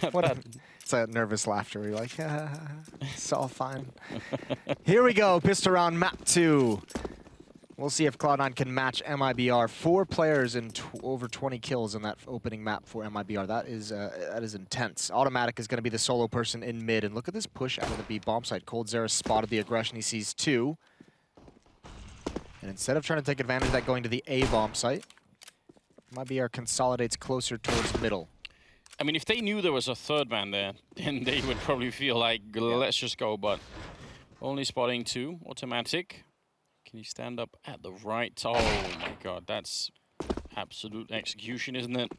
It's a nervous laughter. We're like, it's all fine. Here we go, pistol round, map 2. We'll see if Cloud9 can match MIBR. 4 players and over 20 kills in that opening map for MIBR. That is intense. Automatic is going to be the solo person in mid. And look at this push out of the B bomb site. coldzera spotted the aggression. He sees 2. And instead of trying to take advantage of that going to the A bomb site, MIBR consolidates closer towards middle. I mean, if they knew there was a third man there, then they would probably feel like, let's just go. But only spotting 2. Automatic. Can he stand up at the right? Oh my god, that's absolute execution, isn't it?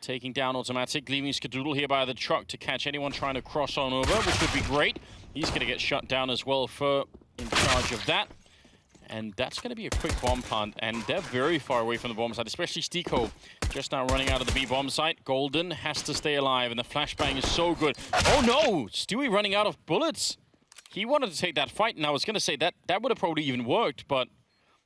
Taking down Automatic, leaving Skadoodle here by the truck to catch anyone trying to cross on over, which would be great. He's going to get shut down as well. Fur in charge of that. And that's going to be a quick bomb plant, and they're very far away from the bomb site, especially Stiko just now running out of the B bomb site. Golden has to stay alive, and the flashbang is so good. Oh no! Stewie running out of bullets. He wanted to take that fight, and I was going to say that would have probably even worked, but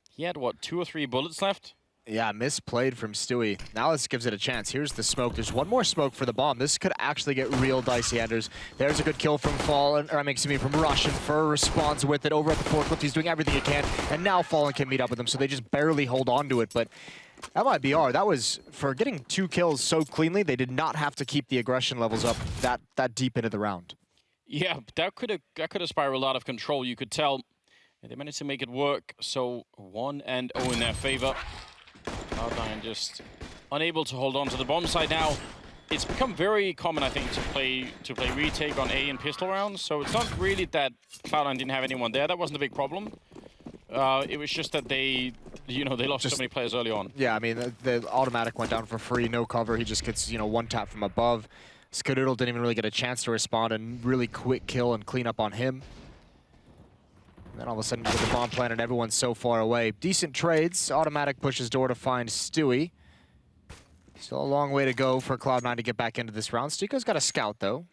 he had, what, 2 or 3 bullets left? Yeah, misplayed from Stewie. Now this gives it a chance. Here's the smoke. There's one more smoke for the bomb. This could actually get real dicey, Anders. There's a good kill from Fallen, or I mean, excuse me, from Rush, and Fur responds with it over at the forklift. He's doing everything he can, and now Fallen can meet up with him, so they just barely hold on to it. But MIBR, that was, for getting 2 kills so cleanly, they did not have to keep the aggression levels up that deep into the round. Yeah, that could have spiraled out of control. You could tell they managed to make it work. So 1-0 in their favor. Cloud9 just unable to hold on to the bomb site now. It's become very common, I think, to play retake on A in pistol rounds. So it's not really that Cloud9 didn't have anyone there. That wasn't a big problem. It was just that they lost so many players early on. Yeah, I mean, the automatic went down for free, no cover. He just gets, one tap from above. Skadoodle didn't even really get a chance to respond, and really quick kill and clean up on him. And then all of a sudden you get the bomb plant and everyone's so far away. Decent trades. Automatic pushes door to find Stewie. Still a long way to go for Cloud9 to get back into this round. Stiko's got a scout, though.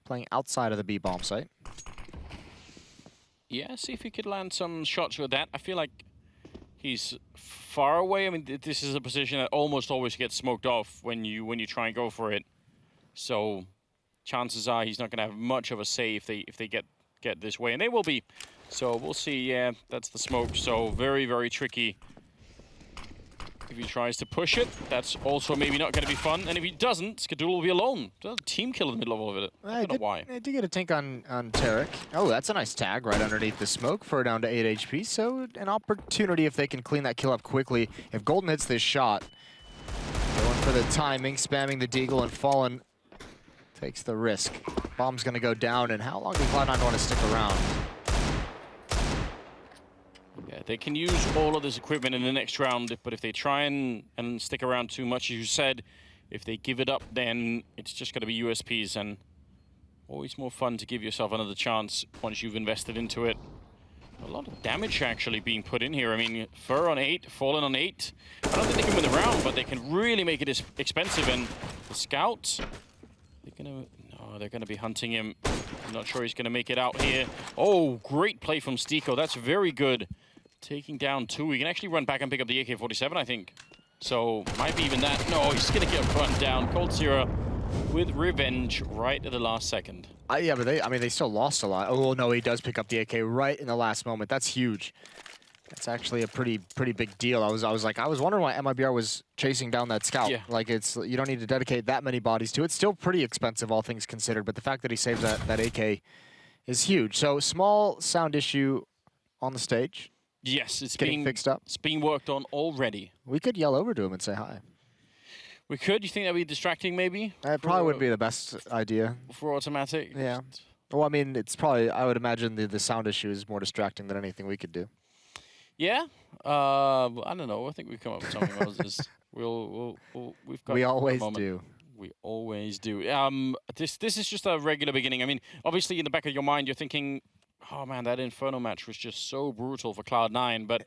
Playing outside of the B bomb site. Yeah, see if he could land some shots with that. I feel like he's far away. I mean, this is a position that almost always gets smoked off when you try and go for it. So chances are he's not going to have much of a say if they get this way, and they will be. So we'll see. Yeah, that's the smoke. So very, very tricky. If he tries to push it, that's also maybe not going to be fun. And if he doesn't, Skadoodle will be alone. There's a team kill in the middle of all of it. I don't know why. I did get a tank on Tarek. Oh, that's a nice tag right underneath the smoke for down to 8 HP. So an opportunity if they can clean that kill up quickly. If Golden hits this shot, going for the timing, spamming the deagle, and Fallen takes the risk. Bomb's going to go down, and how long does Cloud9 want to stick around? Yeah, they can use all of this equipment in the next round, but if they try and stick around too much, as you said, if they give it up, then it's just going to be USPs, and always more fun to give yourself another chance once you've invested into it. A lot of damage actually being put in here. I mean, Fur on 8, Fallen on 8. I don't think they can win the round, but they can really make it expensive, and the Scout, they're gonna be hunting him. I'm not sure he's gonna make it out here. Oh, great play from Stiko. That's very good. Taking down 2. He can actually run back and pick up the AK-47, I think. So, might be even that. No, he's gonna get run down. coldzera with revenge right at the last second. Yeah, but they still lost a lot. Oh, no, he does pick up the AK right in the last moment. That's huge. That's actually a pretty big deal. I was wondering why MIBR was chasing down that scout. Yeah. Like, you don't need to dedicate that many bodies to it. It's still pretty expensive, all things considered, but the fact that he saved that AK is huge. So, small sound issue on the stage. Yes, it's getting fixed up. It's being worked on already. We could yell over to him and say hi. We could. You think that'd be distracting, maybe? It probably would be the best idea. For automatic? Yeah. Well, I mean, it's probably, I would imagine the sound issue is more distracting than anything we could do. Yeah? I don't know. I think we've come up with something else. We've got we always do. We always do. This is just a regular beginning. I mean, obviously in the back of your mind, you're thinking, oh man, that Inferno match was just so brutal for Cloud9, but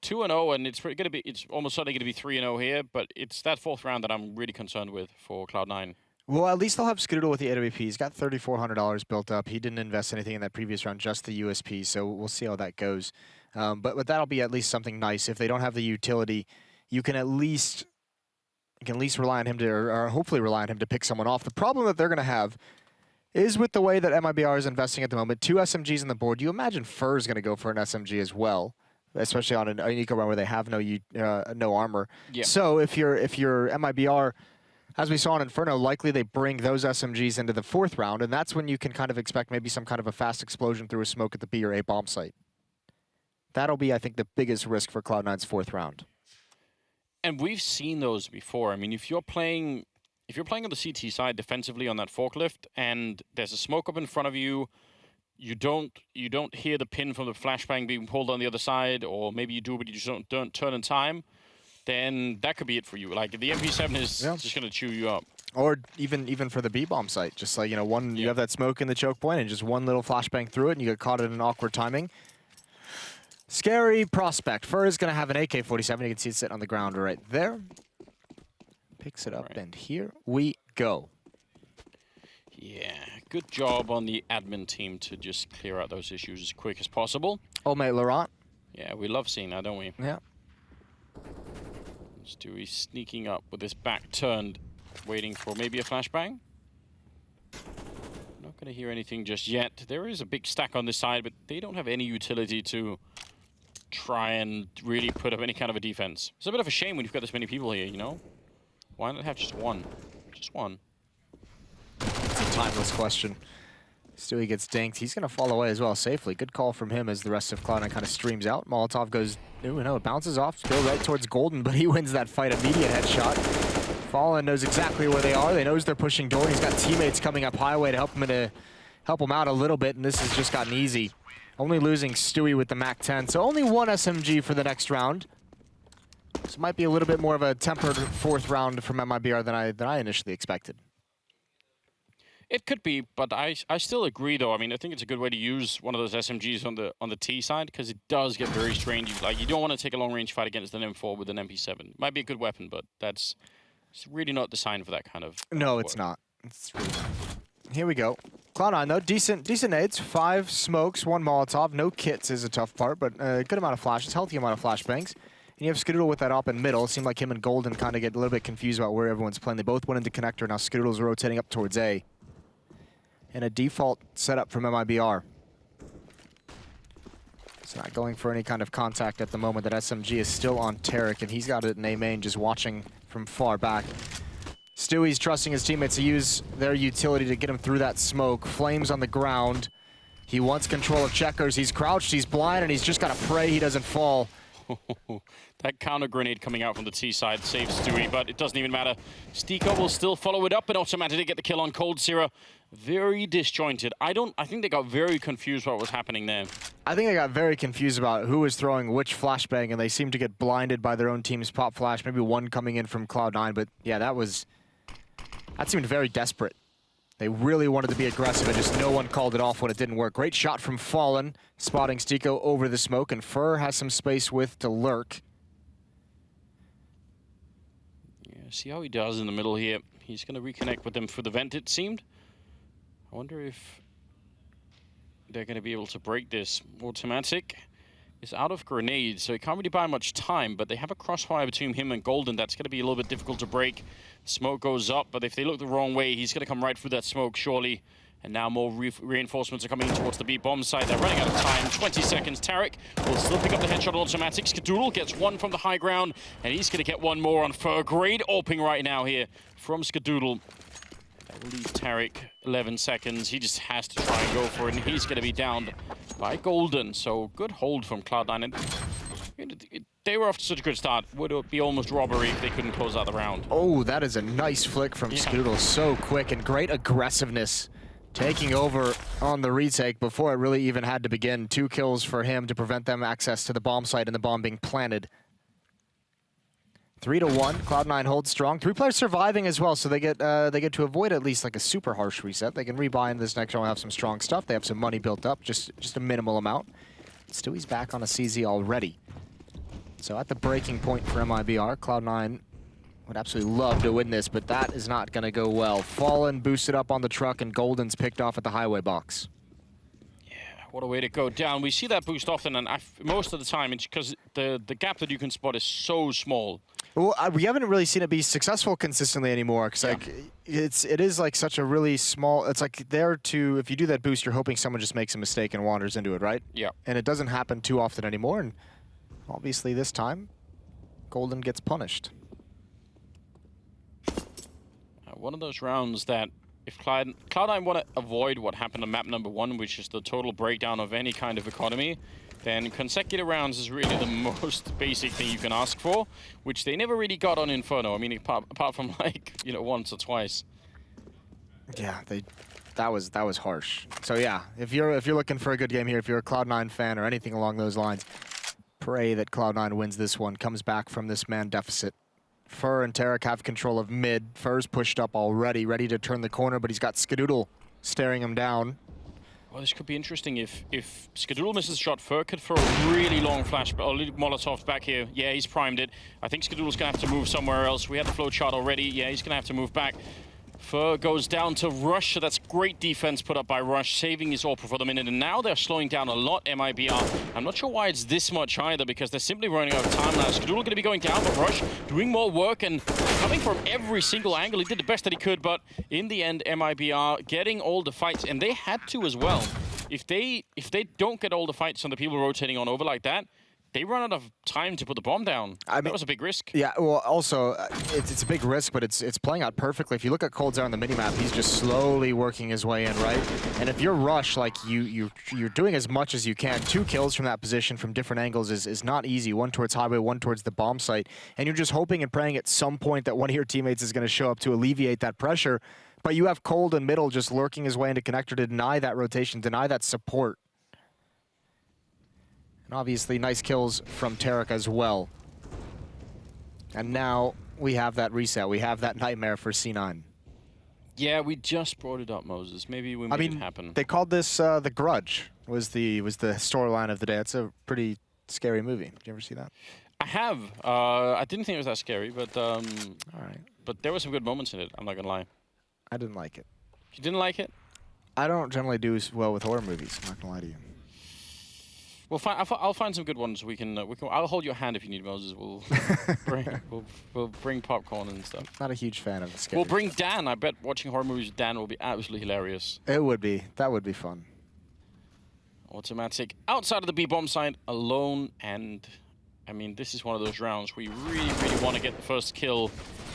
2-0, and it's almost certainly gonna be 3-0 here, but it's that 4th round that I'm really concerned with for Cloud9. Well, at least they'll have Skadoodle with the AWP. He's got $3,400 built up. He didn't invest anything in that previous round, just the USP, so we'll see how that goes. But that'll be at least something nice. If they don't have the utility, you can at least You can at least rely on him to, or hopefully rely on him to pick someone off. The problem that they're going to have is with the way that MIBR is investing at the moment. 2 SMGs on the board. You imagine Fur's going to go for an SMG as well, especially on an eco run where they have no armor. Yeah. So if you're MIBR, as we saw in Inferno, likely they bring those SMGs into the 4th round, and that's when you can kind of expect maybe some kind of a fast explosion through a smoke at the B or A bomb site. That'll be, I think, the biggest risk for Cloud9's 4th round. And we've seen those before. I mean, if you're playing on the CT side defensively on that forklift, and there's a smoke up in front of you, you don't hear the pin from the flashbang being pulled on the other side, or maybe you do, but you just don't turn in time, then that could be it for you. Like the MP7 is just gonna chew you up. Or even for the B bomb site, just like you have that smoke in the choke point, and just one little flashbang through it, and you get caught in an awkward timing. Scary prospect. Fur is gonna have an AK-47. You can see it sitting on the ground right there. Picks it up, and here we go. Yeah, good job on the admin team to just clear out those issues as quick as possible. Oh, mate, Laurent. Yeah, we love seeing that, don't we? Yeah. Stewie sneaking up with his back turned, waiting for maybe a flashbang. Not going to hear anything just yet. There is a big stack on this side, but they don't have any utility to try and really put up any kind of a defense. It's a bit of a shame when you've got this many people here, you know? Why not have just one? Just one. It's a timeless question. Stewie gets dinked. He's going to fall away as well safely. Good call from him as the rest of Cloud9 kind of streams out. Molotov goes, no, it bounces off. Go right towards Golden, but he wins that fight. Immediate headshot. Fallen knows exactly where they are. They knows they're pushing door. He's got teammates coming up highway to help him out a little bit, and this has just gotten easy. Only losing Stewie with the MAC-10, so only 1 SMG for the next round. This might be a little bit more of a tempered 4th round from MIBR than I initially expected. It could be, but I still agree though. I mean, I think it's a good way to use one of those SMGs on the T side, because it does get very strange. Like, you don't want to take a long range fight against an M4 with an MP7. Might be a good weapon, but it's really not designed for that kind of. No, it's not. It's really not. Here we go. Cloud9 though, decent nades. 5 smokes, 1 Molotov. No kits is a tough part, but a good amount of flashes, healthy amount of flashbangs. And you have Skadoodle with that op in middle. It seemed like him and Golden kind of get a little bit confused about where everyone's playing. They both went into connector. Now Skadoodle's rotating up towards A. And a default setup from MIBR. It's not going for any kind of contact at the moment. That SMG is still on Tarek, and he's got it in A main, just watching from far back. Stewie's trusting his teammates to use their utility to get him through that smoke. Flames on the ground. He wants control of checkers. He's crouched, he's blind, and he's just got to pray he doesn't fall. That counter grenade coming out from the T side saves Stewie, but it doesn't even matter. Stiko will still follow it up and automatically get the kill on Cold Zero. Very disjointed. I think they got very confused what was happening there. I think they got very confused about who was throwing which flashbang, and they seemed to get blinded by their own team's pop flash. Maybe one coming in from Cloud9, but yeah, that seemed very desperate. They really wanted to be aggressive, and just no one called it off when it didn't work. Great shot from Fallen, spotting Stiko over the smoke, and Fur has some space to lurk. Yeah, see how he does in the middle here. He's going to reconnect with them for the vent, it seemed. I wonder if they're going to be able to break this. Automatic is out of grenades, so he can't really buy much time, but they have a crossfire between him and Golden. That's going to be a little bit difficult to break. Smoke goes up, but if they look the wrong way, he's going to come right through that smoke, surely. And now more reinforcements are coming in towards the B bomb site. They're running out of time. 20 seconds. Tarek will still pick up the headshot on automatic. Skadoodle gets 1 from the high ground, and he's going to get 1 more on Fur. Great opening right now here from Skadoodle. That will leave Tarek 11 seconds. He just has to try and go for it, and he's going to be downed by Golden. So good hold from Cloud9. And they were off to such a good start. Would it be almost robbery if they couldn't close out the round? Oh, that is a nice flick from Skadoodle. So quick and great aggressiveness. Taking over on the retake before it really even had to begin. 2 kills for him to prevent them access to the bomb site and the bomb being planted. 3-1. Cloud9 holds strong. 3 players surviving as well, so they get to avoid at least like a super harsh reset. They can rebuy in this next round, have some strong stuff. They have some money built up, just a minimal amount. Stewie's back on a CZ already. So at the breaking point for MIBR, Cloud9 would absolutely love to win this, but that is not going to go well. Fallen boosted up on the truck, and Golden's picked off at the highway box. Yeah, what a way to go down. We see that boost often, and most of the time, it's because the gap that you can spot is so small. Well, we haven't really seen it be successful consistently anymore because like it is like such a really small. It's like there to if you do that boost, you're hoping someone just makes a mistake and wanders into it, right? Yeah. And it doesn't happen too often anymore. And obviously this time, Golden gets punished. One of those rounds that if Cloud9 want to avoid what happened on map number 1, which is the total breakdown of any kind of economy, then consecutive rounds is really the most basic thing you can ask for, which they never really got on Inferno. I mean, apart from like, you know, once or twice. Yeah, that was harsh. So yeah, if you're looking for a good game here, if you're a Cloud9 fan or anything along those lines, pray that Cloud9 wins this one, comes back from this man deficit. Fur and Tarek have control of mid. Fur's pushed up already, ready to turn the corner, but he's got Skadoodle staring him down. Well, this could be interesting if Skadoodle misses a shot. Fur could throw a really long flash, or Molotov back here. Yeah, he's primed it. I think Skadoodle's gonna have to move somewhere else. We had the flow chart already. Yeah, he's gonna have to move back. Fur goes down to Rush, so that's great defense put up by Rush, saving his AWP for the minute, and now they're slowing down a lot, MIBR. I'm not sure why it's this much either, because they're simply running out of time now. Skadoodle going to be going down, but Rush doing more work and coming from every single angle. He did the best that he could, but in the end, MIBR getting all the fights, and they had to as well. If they don't get all the fights on the people rotating on over like that, they run out of time to put the bomb down. I mean, that was a big risk. Yeah, well, also, it's a big risk, but it's playing out perfectly. If you look at Cold's there on the minimap, he's just slowly working his way in, right? And if you're Rush, like, you're doing as much as you can. 2 kills from that position from different angles is not easy. One towards highway, one towards the bomb site. And you're just hoping and praying at some point that one of your teammates is going to show up to alleviate that pressure. But you have Cold in middle just lurking his way into connector to deny that rotation, deny that support. And obviously, nice kills from Tarek as well. And now we have that reset. We have that nightmare for C9. Yeah, we just brought it up, Moses. Maybe we made it happen. They called this The Grudge. Was the storyline of the day. It's a pretty scary movie. Did you ever see that? I have. I didn't think it was that scary, but all right. But there were some good moments in it. I'm not gonna lie. I didn't like it. You didn't like it? I don't generally do well with horror movies. I'm not gonna lie to you. Well, I'll find some good ones. I'll hold your hand if you need, Moses. We'll bring popcorn and stuff. Not a huge fan of the scary We'll bring stuff. Dan. I bet watching horror movies with Dan will be absolutely hilarious. It would be. That would be fun. Automatic outside of the B bomb side alone, and I mean this is one of those rounds where you really want to get the first kill.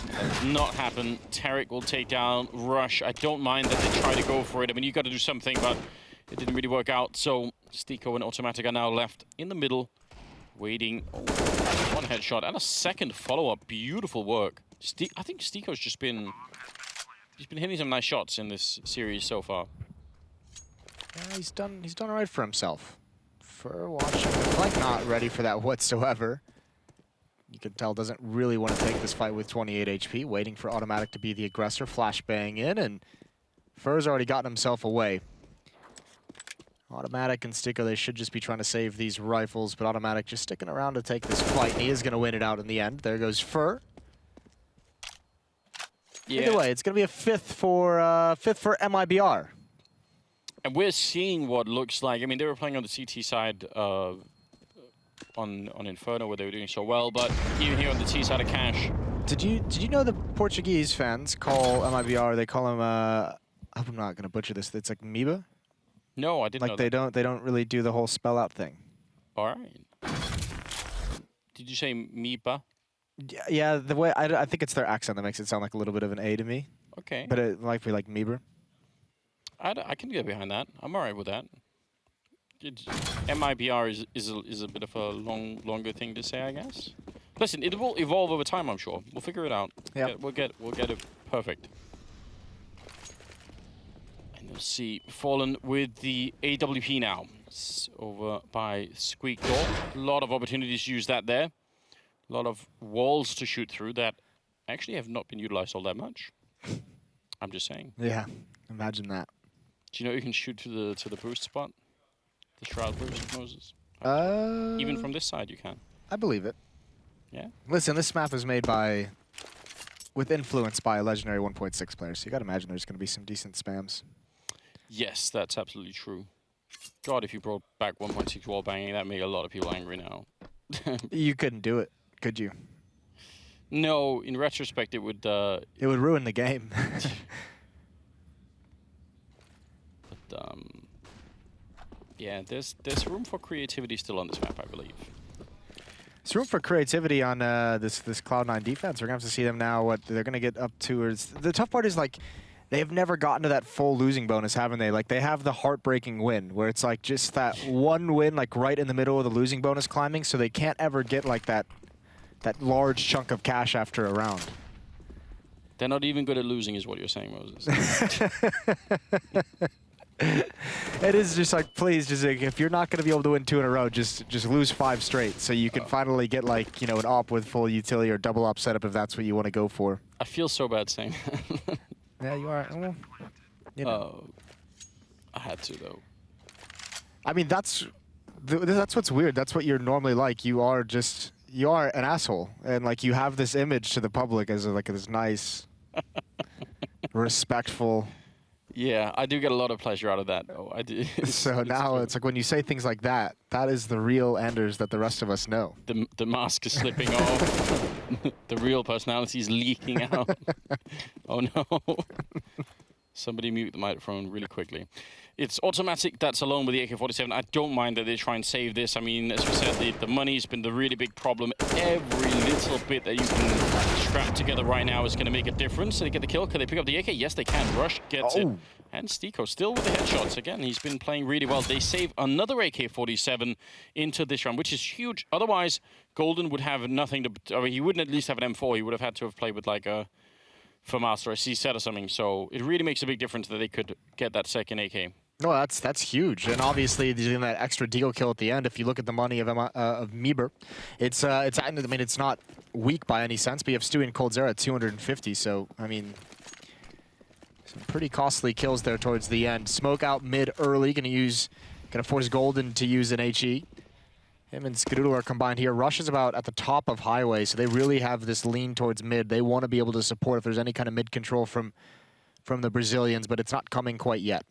That does not happen. Tarek will take down Rush. I don't mind that they try to go for it. I mean, you got to do something, but it didn't really work out. So Stiko and Automatic are now left in the middle, waiting. Oh, 1 headshot and a second follow-up. Beautiful work. I think Stiko's just been hitting some nice shots in this series so far. Yeah, he's done all right for himself. For watching, like not ready for that whatsoever. You can tell doesn't really want to take this fight with 28 HP, waiting for Automatic to be the aggressor, flashbang in, and Fur's already gotten himself away. Automatic and Stiko, they should just be trying to save these rifles, but Automatic just sticking around to take this fight, and he is going to win it out in the end. There goes Fur. Yeah. Either way, it's going to be a fifth for MIBR. And we're seeing what looks like, I mean, they were playing on the CT side on Inferno where they were doing so well, but even here on the T side of Cash. Did you know the Portuguese fans call MIBR, they call him, I hope I'm not going to butcher this, it's like MIBR? No, I didn't know that. They don't really do the whole spell out thing. All right. Did you say MIBR? Yeah, the way, I think it's their accent that makes it sound like a little bit of an A to me. Okay. But it might be like MIBR. I can get behind that. I'm all right with that. MIBR is a bit of a longer thing to say, I guess. Listen, it will evolve over time, I'm sure. We'll figure it out. Yeah. We'll get it perfect. And you'll see Fallen with the AWP now. It's over by Squeak Door. A lot of opportunities to use that there. A lot of walls to shoot through that actually have not been utilized all that much. I'm just saying. Yeah, imagine that. Do you know you can shoot to the boost spot? The Shroud boost, Moses? Even from this side you can. I believe it. Yeah? Listen, this map was made with influence by a legendary 1.6 player, so you gotta imagine there's gonna be some decent spams. Yes, that's absolutely true. God, if you brought back 1.6 wall banging, that made a lot of people angry now. You couldn't do it, could you? No, in retrospect, it would. It would ruin the game. But, yeah, there's room for creativity still on this map, I believe. There's room for creativity on this Cloud9 defense. We're gonna have to see them now. What they're gonna get up to. The tough part is like they have never gotten to that full losing bonus, haven't they? Like they have the heartbreaking win where it's like just that one win, like right in the middle of the losing bonus climbing. So they can't ever get like that large chunk of cash after a round. They're not even good at losing, is what you're saying, Moses. It is just like, please, just like, if you're not going to be able to win 2 in a row, just lose 5 straight, so you can finally get like, you know, an op with full utility or double op setup if that's what you want to go for. I feel so bad saying that. Yeah, you are. Well, you know. I had to though. I mean, that's what's weird. That's what you're normally like. You are an asshole, and like you have this image to the public as like this nice, respectful. Yeah, I do get a lot of pleasure out of that. Oh, I do. So now it's like when you say things like that, that is the real Anders that the rest of us know. The mask is slipping off. The real personality is leaking out. Oh no. Somebody mute the microphone really quickly. It's automatic that's alone with the AK-47. I don't mind that they try and save this. I mean, as we said, the money's been the really big problem. Every little bit that you can scrap together right now is going to make a difference. They get the kill. Can they pick up the AK? Yes, they can. Rush gets it. And Stiko still with the headshots. Again, he's been playing really well. They save another AK-47 into this round, which is huge. Otherwise, Golden would have nothing to... I mean, he wouldn't at least have an M4. He would have had to have played with like a FAMAS or a CZ or something. So it really makes a big difference that they could get that second AK. No, that's huge, and obviously doing that extra deagle kill at the end. If you look at the money of MIBR, it's I mean it's not weak by any sense, but you have Stewie and coldzera at 250. So I mean, some pretty costly kills there towards the end. Smoke out mid early, gonna force Golden to use an HE. Him and Skadoodle are combined here. Rush is about at the top of highway, so they really have this lean towards mid. They want to be able to support if there's any kind of mid control from the Brazilians, but it's not coming quite yet.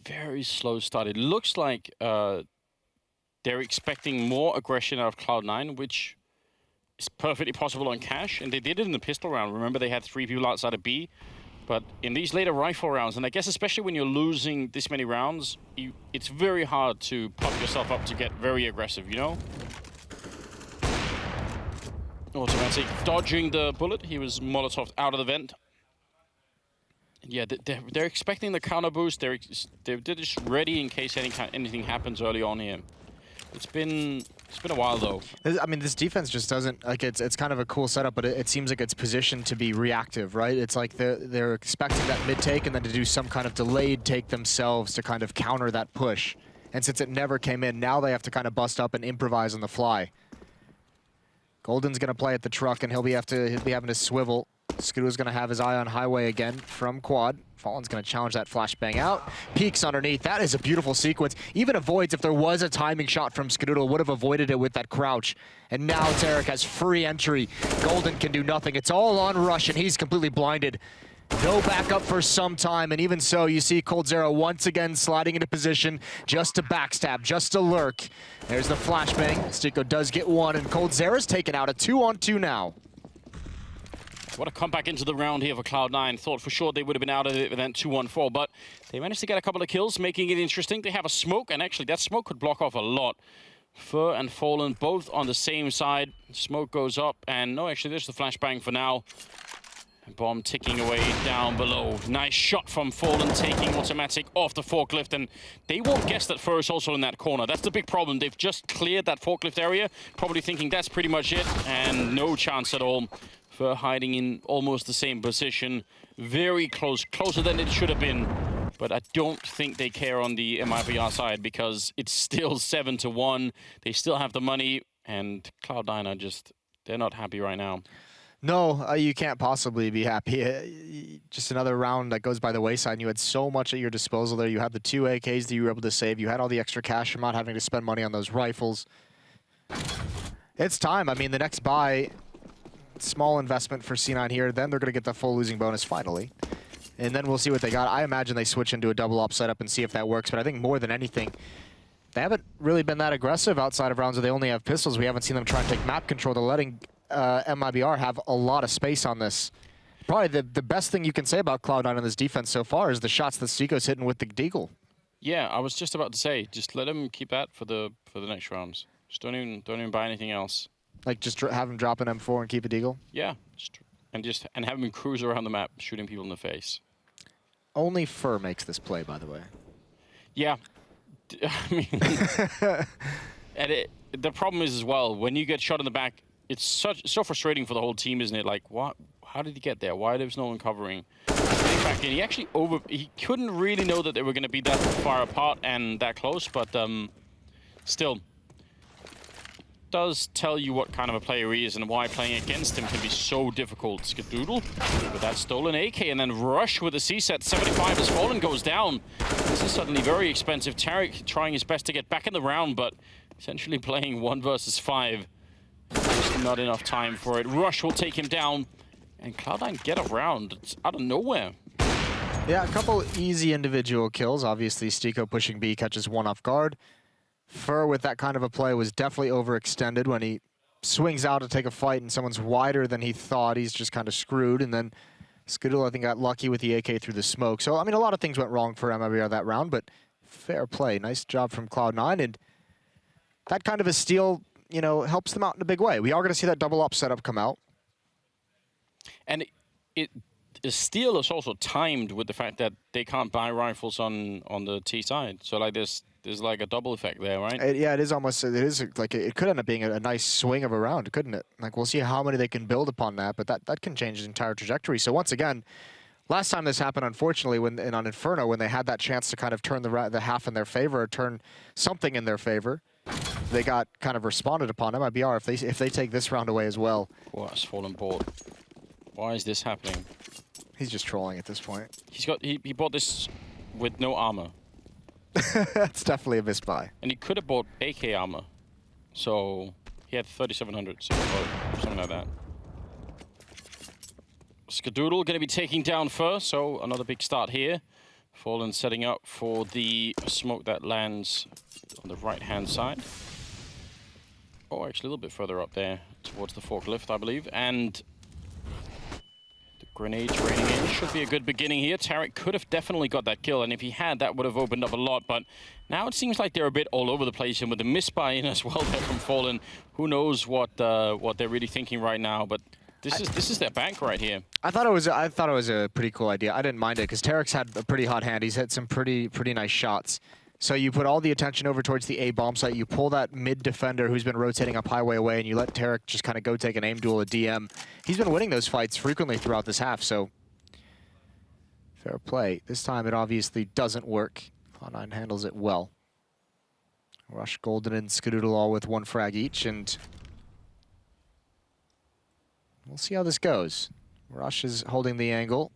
Very slow start. It looks like they're expecting more aggression out of Cloud9, which is perfectly possible on Cash, and they did it in the pistol round. Remember, they had 3 people outside of B, but in these later rifle rounds, and I guess especially when you're losing this many rounds, it's very hard to pump yourself up to get very aggressive, you know? Automatic dodging the bullet. He was Molotov out of the vent. Yeah, they're expecting the counter boost. They're just ready in case anything happens early on here. It's been a while though. I mean, this defense just doesn't like it's kind of a cool setup, but it seems like it's positioned to be reactive, right? It's like they're expecting that mid take and then to do some kind of delayed take themselves to kind of counter that push. And since it never came in, now they have to kind of bust up and improvise on the fly. Golden's gonna play at the truck, and he'll be having to swivel. Skadoodle's gonna have his eye on highway again from quad. Fallen's gonna challenge that flashbang out. Peeks underneath. That is a beautiful sequence. Even avoids, if there was a timing shot from Skadoodle, would have avoided it with that crouch. And now Tarek has free entry. Golden can do nothing. It's all on Rush, and he's completely blinded. No backup for some time, and even so, you see coldzera once again sliding into position just to backstab, just to lurk. There's the flashbang. Stiko does get one, and coldzera's taken out. A 2-on-2 now. What a comeback into the round here for Cloud9. Thought for sure they would have been out of it with that 2-1-4, but they managed to get a couple of kills, making it interesting. They have a smoke, and actually that smoke could block off a lot. Fur and Fallen both on the same side. Smoke goes up, and no, actually there's the flashbang for now. Bomb ticking away down below. Nice shot from Fallen, taking automatic off the forklift, and they won't guess that Fur is also in that corner. That's the big problem. They've just cleared that forklift area, probably thinking that's pretty much it, and no chance at all. Fur hiding in almost the same position. Very close, closer than it should have been. But I don't think they care on the MIBR side because it's still 7-1. They still have the money, and Cloud9 are just, they're not happy right now. No, you can't possibly be happy. Just another round that goes by the wayside. You had so much at your disposal there. You had the 2 AKs that you were able to save. You had all the extra cash from not having to spend money on those rifles. It's time. I mean, the next buy, small investment for C9 here. Then they're going to get the full losing bonus finally. And then we'll see what they got. I imagine they switch into a double op setup and see if that works. But I think more than anything, They haven't really been that aggressive outside of rounds where they only have pistols. We haven't seen them try and take map control. They're letting MIBR have a lot of space on this. Probably the best thing you can say about Cloud9 in this defense so far is the shots that Stico's hitting with the deagle. Yeah, I was just about to say, just let him keep that for the next rounds. Just don't even buy anything else. Like just have him drop an M4 and keep a deagle? Yeah, and have him cruise around the map, shooting people in the face. Only Fur makes this play, by the way. Yeah, I mean, and the problem is as well, when you get shot in the back, it's so frustrating for the whole team, isn't it? Like, what? How did he get there? Why there's no one covering? Back in. He actually he couldn't really know that they were going to be that far apart and that close, but still does tell you what kind of a player he is and why playing against him can be so difficult. Skadoodle with that stolen AK and then Rush with a C-set. 75 as Fallen goes down. This is suddenly very expensive. Tarek trying his best to get back in the round, but essentially playing 1 versus 5. Just not enough time for it. Rush will take him down. And Cloud9 get around. It's out of nowhere. Yeah, a couple easy individual kills. Obviously, Stico pushing B catches one off guard. Fur with that kind of a play was definitely overextended when he swings out to take a fight and someone's wider than he thought. He's just kind of screwed. And then Skadoodle, I think, got lucky with the AK through the smoke. So, I mean, a lot of things went wrong for MIBR that round, but fair play. Nice job from Cloud9. And that kind of a steal, you know, helps them out in a big way. We are going to see that double up setup come out. And the steal is also timed with the fact that they can't buy rifles on the T side. So like there's like a double effect there, right? Yeah, it is almost. It is like it could end up being a nice swing of a round, couldn't it? Like we'll see how many they can build upon that, but that can change the entire trajectory. So once again, last time this happened, unfortunately, on Inferno, when they had that chance to kind of turn the half in their favor, or turn something in their favor, they got kind of responded upon. MIBR if they take this round away as well. Well, that's Fallen bought. Why is this happening? He's just trolling at this point. He bought this with no armor. That's definitely a misbuy. And he could have bought AK armor. So he had 3,700, so something like that. Skadoodle going to be taking down first, so another big start here. Fallen setting up for the smoke that lands on the right-hand side. Oh, actually a little bit further up there towards the forklift, I believe. And grenades raining in. Should be a good beginning here. Tarek could have definitely got that kill, and if he had, that would have opened up a lot. But now it seems like they're a bit all over the place, and with the misbuy in as well there from Fallen, who knows what they're really thinking right now. But this is their bank right here. I thought it was a pretty cool idea. I didn't mind it because Tarek's had a pretty hot hand. He's hit some pretty nice shots. So you put all the attention over towards the A bomb site, you pull that mid defender who's been rotating up highway away, and you let Tarek just kind of go take an aim duel at DM. He's been winning those fights frequently throughout this half, so fair play. This time it obviously doesn't work. Cloud9 handles it well. Rush, Golden, and Skadoodle all with 1 frag each, and we'll see how this goes. Rush is holding the angle.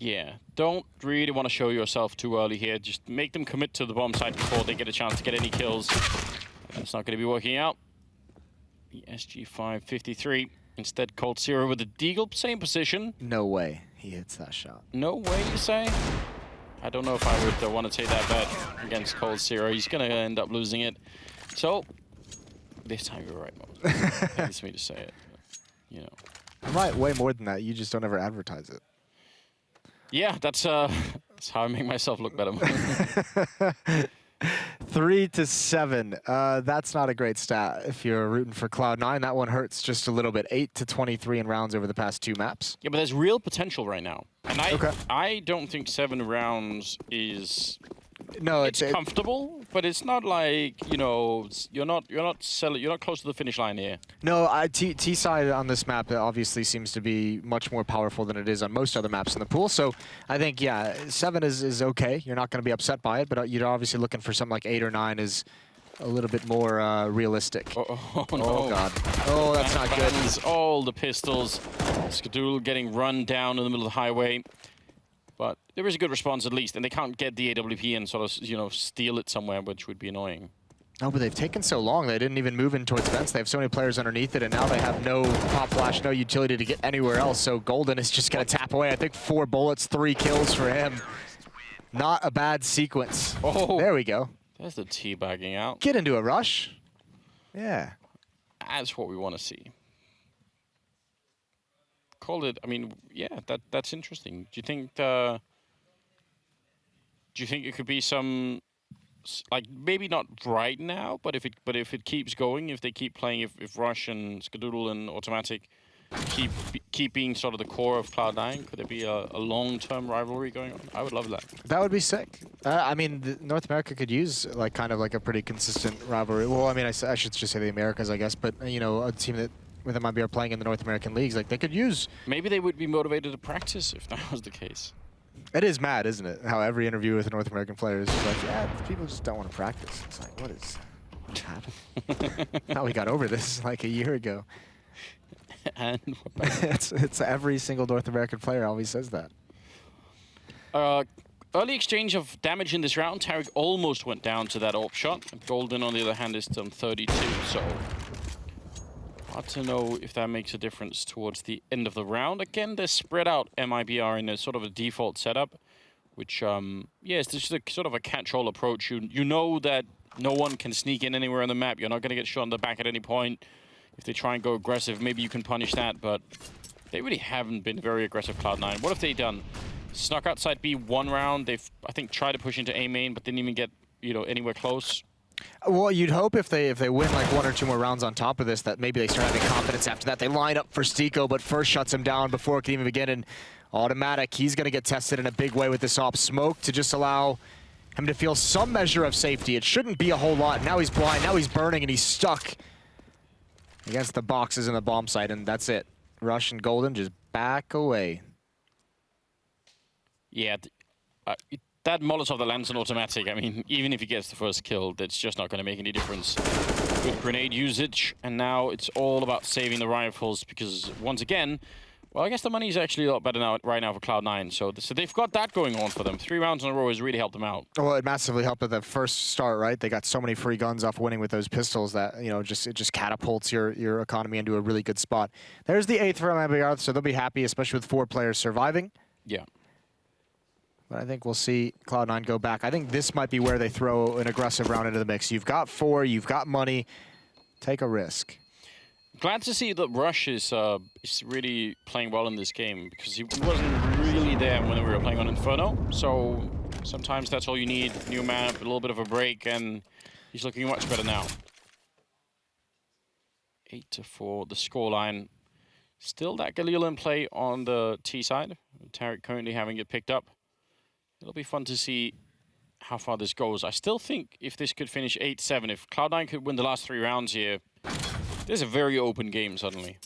Yeah, don't really want to show yourself too early here. Just make them commit to the bomb site before they get a chance to get any kills. That's not going to be working out. The SG-553. Instead, Cold Zero with the Deagle, same position. No way he hits that shot. No way, you say? I don't know if I would want to take that bet against Cold Zero. He's going to end up losing it. So, this time you're right, Mo. Pains me to say it, but, you know. I'm right way more than that. You just don't ever advertise it. Yeah, that's how I make myself look better. 3-7. That's not a great stat if you're rooting for Cloud9. That one hurts just a little bit. 8-23 in rounds over the past 2 maps. Yeah, but there's real potential right now. And I don't think 7 rounds is... No, it's comfortable, but it's not like, you know, you're not close to the finish line here. No, T side on this map obviously seems to be much more powerful than it is on most other maps in the pool. So I think, yeah, 7 is okay. You're not going to be upset by it, but you're obviously looking for something like 8 or 9 is a little bit more realistic. Oh, no. Oh, God. Oh, that's not good. All the pistols. Skadoodle getting run down in the middle of the highway. But there is a good response at least, and they can't get the AWP and sort of, you know, steal it somewhere, which would be annoying. No, but they've taken so long. They didn't even move in towards vents. They have so many players underneath it, and now they have no pop flash, no utility to get anywhere else. So Golden is just going to tap away. I think 4 bullets, 3 kills for him. Not a bad sequence. Oh, There we go. there's the teabagging out. Get into a rush. Yeah. That's what we want to see. Call it. I mean, yeah, that's interesting. Do you think? Do you think it could be some, like maybe not right now, but if it keeps going, if they keep playing, if Rush and Skadoodle and Automatic keep being sort of the core of Cloud9, could there be a long-term rivalry going on? I would love that. That would be sick. I mean, North America could use like kind of like a pretty consistent rivalry. Well, I mean, I should just say the Americas, I guess, but you know, a team that with MIBR playing in the North American leagues, like they could use. Maybe they would be motivated to practice if that was the case. It is mad, isn't it? How every interview with a North American player is just like, yeah, people just don't want to practice. It's like, what's happening? How we got over this like a year ago. And it's every single North American player always says that. Early exchange of damage in this round. Tarek almost went down to that AWP shot. Golden, on the other hand, is on 32, so hard to know if that makes a difference towards the end of the round. Again, they're spread out MIBR in a sort of a default setup, which, yeah, it's just a sort of a catch-all approach. You know that no one can sneak in anywhere on the map. You're not going to get shot in the back at any point. If they try and go aggressive, maybe you can punish that, but they really haven't been very aggressive, Cloud9. What have they done? Snuck outside B one round. They've, I think, tried to push into A main, but didn't even get, you know, anywhere close. Well, you'd hope if they win like 1 or 2 more rounds on top of this, that maybe they start having confidence after that. They line up for Stico, but first shuts him down before it can even begin. And Automatic, he's going to get tested in a big way with this AWP smoke to just allow him to feel some measure of safety. It shouldn't be a whole lot. Now he's blind, now he's burning, and he's stuck against the boxes in the bomb site, and that's it. Rush and Golden just back away. Yeah, that Molotov that lands on Automatic, I mean, even if he gets the first kill, that's just not going to make any difference. Good grenade usage, and now it's all about saving the rifles, because once again, well, I guess the money is actually a lot better now, right now for Cloud9, so they've got that going on for them. 3 rounds in a row has really helped them out. Well, it massively helped at the first start, right? They got so many free guns off winning with those pistols that, you know, it just catapults your economy into a really good spot. There's the 8th for MIBR, so they'll be happy, especially with 4 players surviving. Yeah. But I think we'll see Cloud9 go back. I think this might be where they throw an aggressive round into the mix. You've got 4, you've got money. Take a risk. Glad to see that Rush is really playing well in this game, because he wasn't really there when we were playing on Inferno. So sometimes that's all you need. New map, a little bit of a break, and he's looking much better now. 8-4, the scoreline. Still that Galil in play on the T side. Tarek currently having it picked up. It'll be fun to see how far this goes. I still think if this could finish 8-7, if Cloud9 could win the last 3 rounds here, there's a very open game suddenly.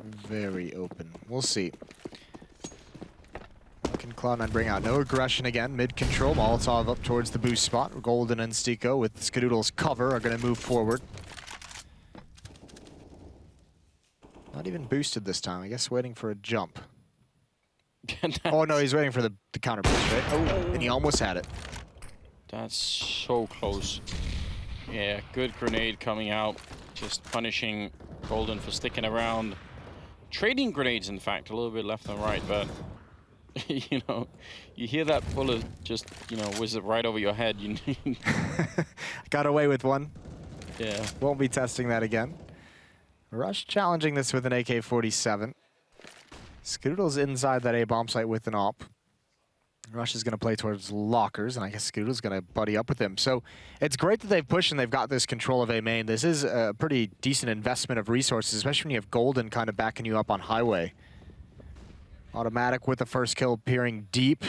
Very open. We'll see. What can Cloud9 bring out? No aggression again. Mid-control. Molotov up towards the boost spot. Golden and Stico with Skadoodle's cover are going to move forward. Not even boosted this time. I guess waiting for a jump. Oh, no, he's waiting for the counter boost, right? Oh, and he almost had it. That's so close. Yeah, good grenade coming out. Just punishing Golden for sticking around. Trading grenades, in fact, a little bit left and right, but you know, you hear that bullet just, you know, whiz it right over your head. You got away with one. Yeah. Won't be testing that again. Rush challenging this with an AK-47. Skadoodle's inside that A bomb site with an AWP. Rush is going to play towards lockers, and I guess Skadoodle's going to buddy up with him. So it's great that they've pushed and they've got this control of A main. This is a pretty decent investment of resources, especially when you have Golden kind of backing you up on highway. Automatic with the first kill peering deep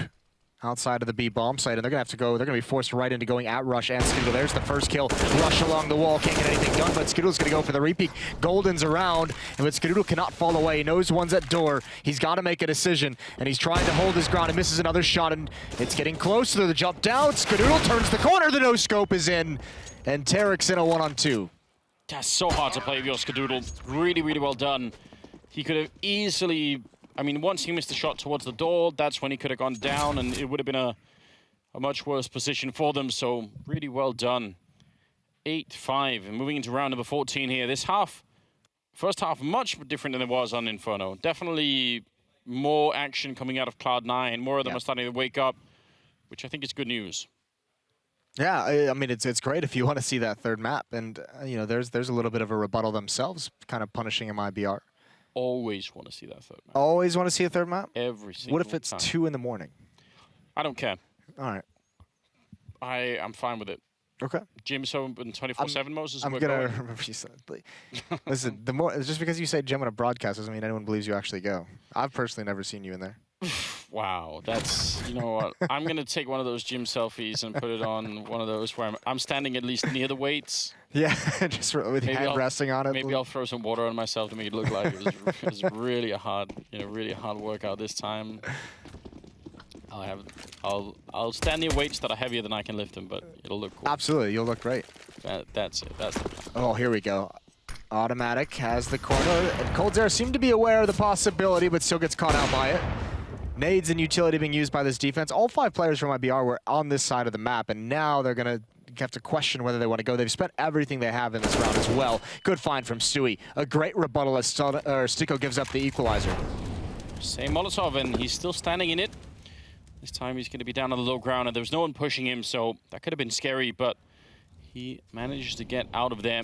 outside of the B bomb site, and they're going to have to go, they're going to be forced right into going at Rush and Skadoodle. There's the first kill. Rush along the wall, can't get anything done, but Skadoodle's going to go for the repeat. Golden's around, and but Skadoodle cannot fall away. He knows one's at door. He's got to make a decision, and he's trying to hold his ground and misses another shot, and it's getting close to the jump down. Skadoodle turns the corner, the no-scope is in, and Tarek's in a 1-on-2. That's so hard to play with your Skadoodle. Really, really well done. He could have easily... I mean, once he missed the shot towards the door, that's when he could have gone down, and it would have been a much worse position for them, so really well done. 8-5, and moving into round number 14 here. This half, first half, much different than it was on Inferno. Definitely more action coming out of Cloud9. More of them Yeah. are starting to wake up, which I think is good news. Yeah, I mean, it's great if you want to see that third map. And, you know, there's a little bit of a rebuttal themselves, kind of punishing MIBR. Always want to see that third map. Always want to see a third map? Every single What if it's time. 2 in the morning? I don't care. All right. I'm fine with it. Okay. Gym's open 24/7 most is I'm going to remember you said. Listen, just because you say gym on a broadcast doesn't mean anyone believes you actually go. I've personally never seen you in there. Wow, that's, you know what? I'm going to take one of those gym selfies and put it on one of those where I'm standing at least near the weights. Yeah, just with Maybe hand resting on it. Maybe I'll throw some water on myself to make it look like it was really a hard, really hard workout this time. I'll stand near weights that are heavier than I can lift them, but it'll look cool. Absolutely, you'll look great. That's it. That's the plan. Oh, here we go. Automatic has the corner, and Cold Zero seemed to be aware of the possibility, but still gets caught out by it. Nades and utility being used by this defense. All 5 players from MIBR were on this side of the map, and now they're going to have to question whether they want to go. They've spent everything they have in this round as well. Good find from Stewie. A great rebuttal as Stico gives up the equalizer. Same Molotov, and he's still standing in it. This time he's going to be down on the low ground, and there was no one pushing him, so that could have been scary, but he managed to get out of there.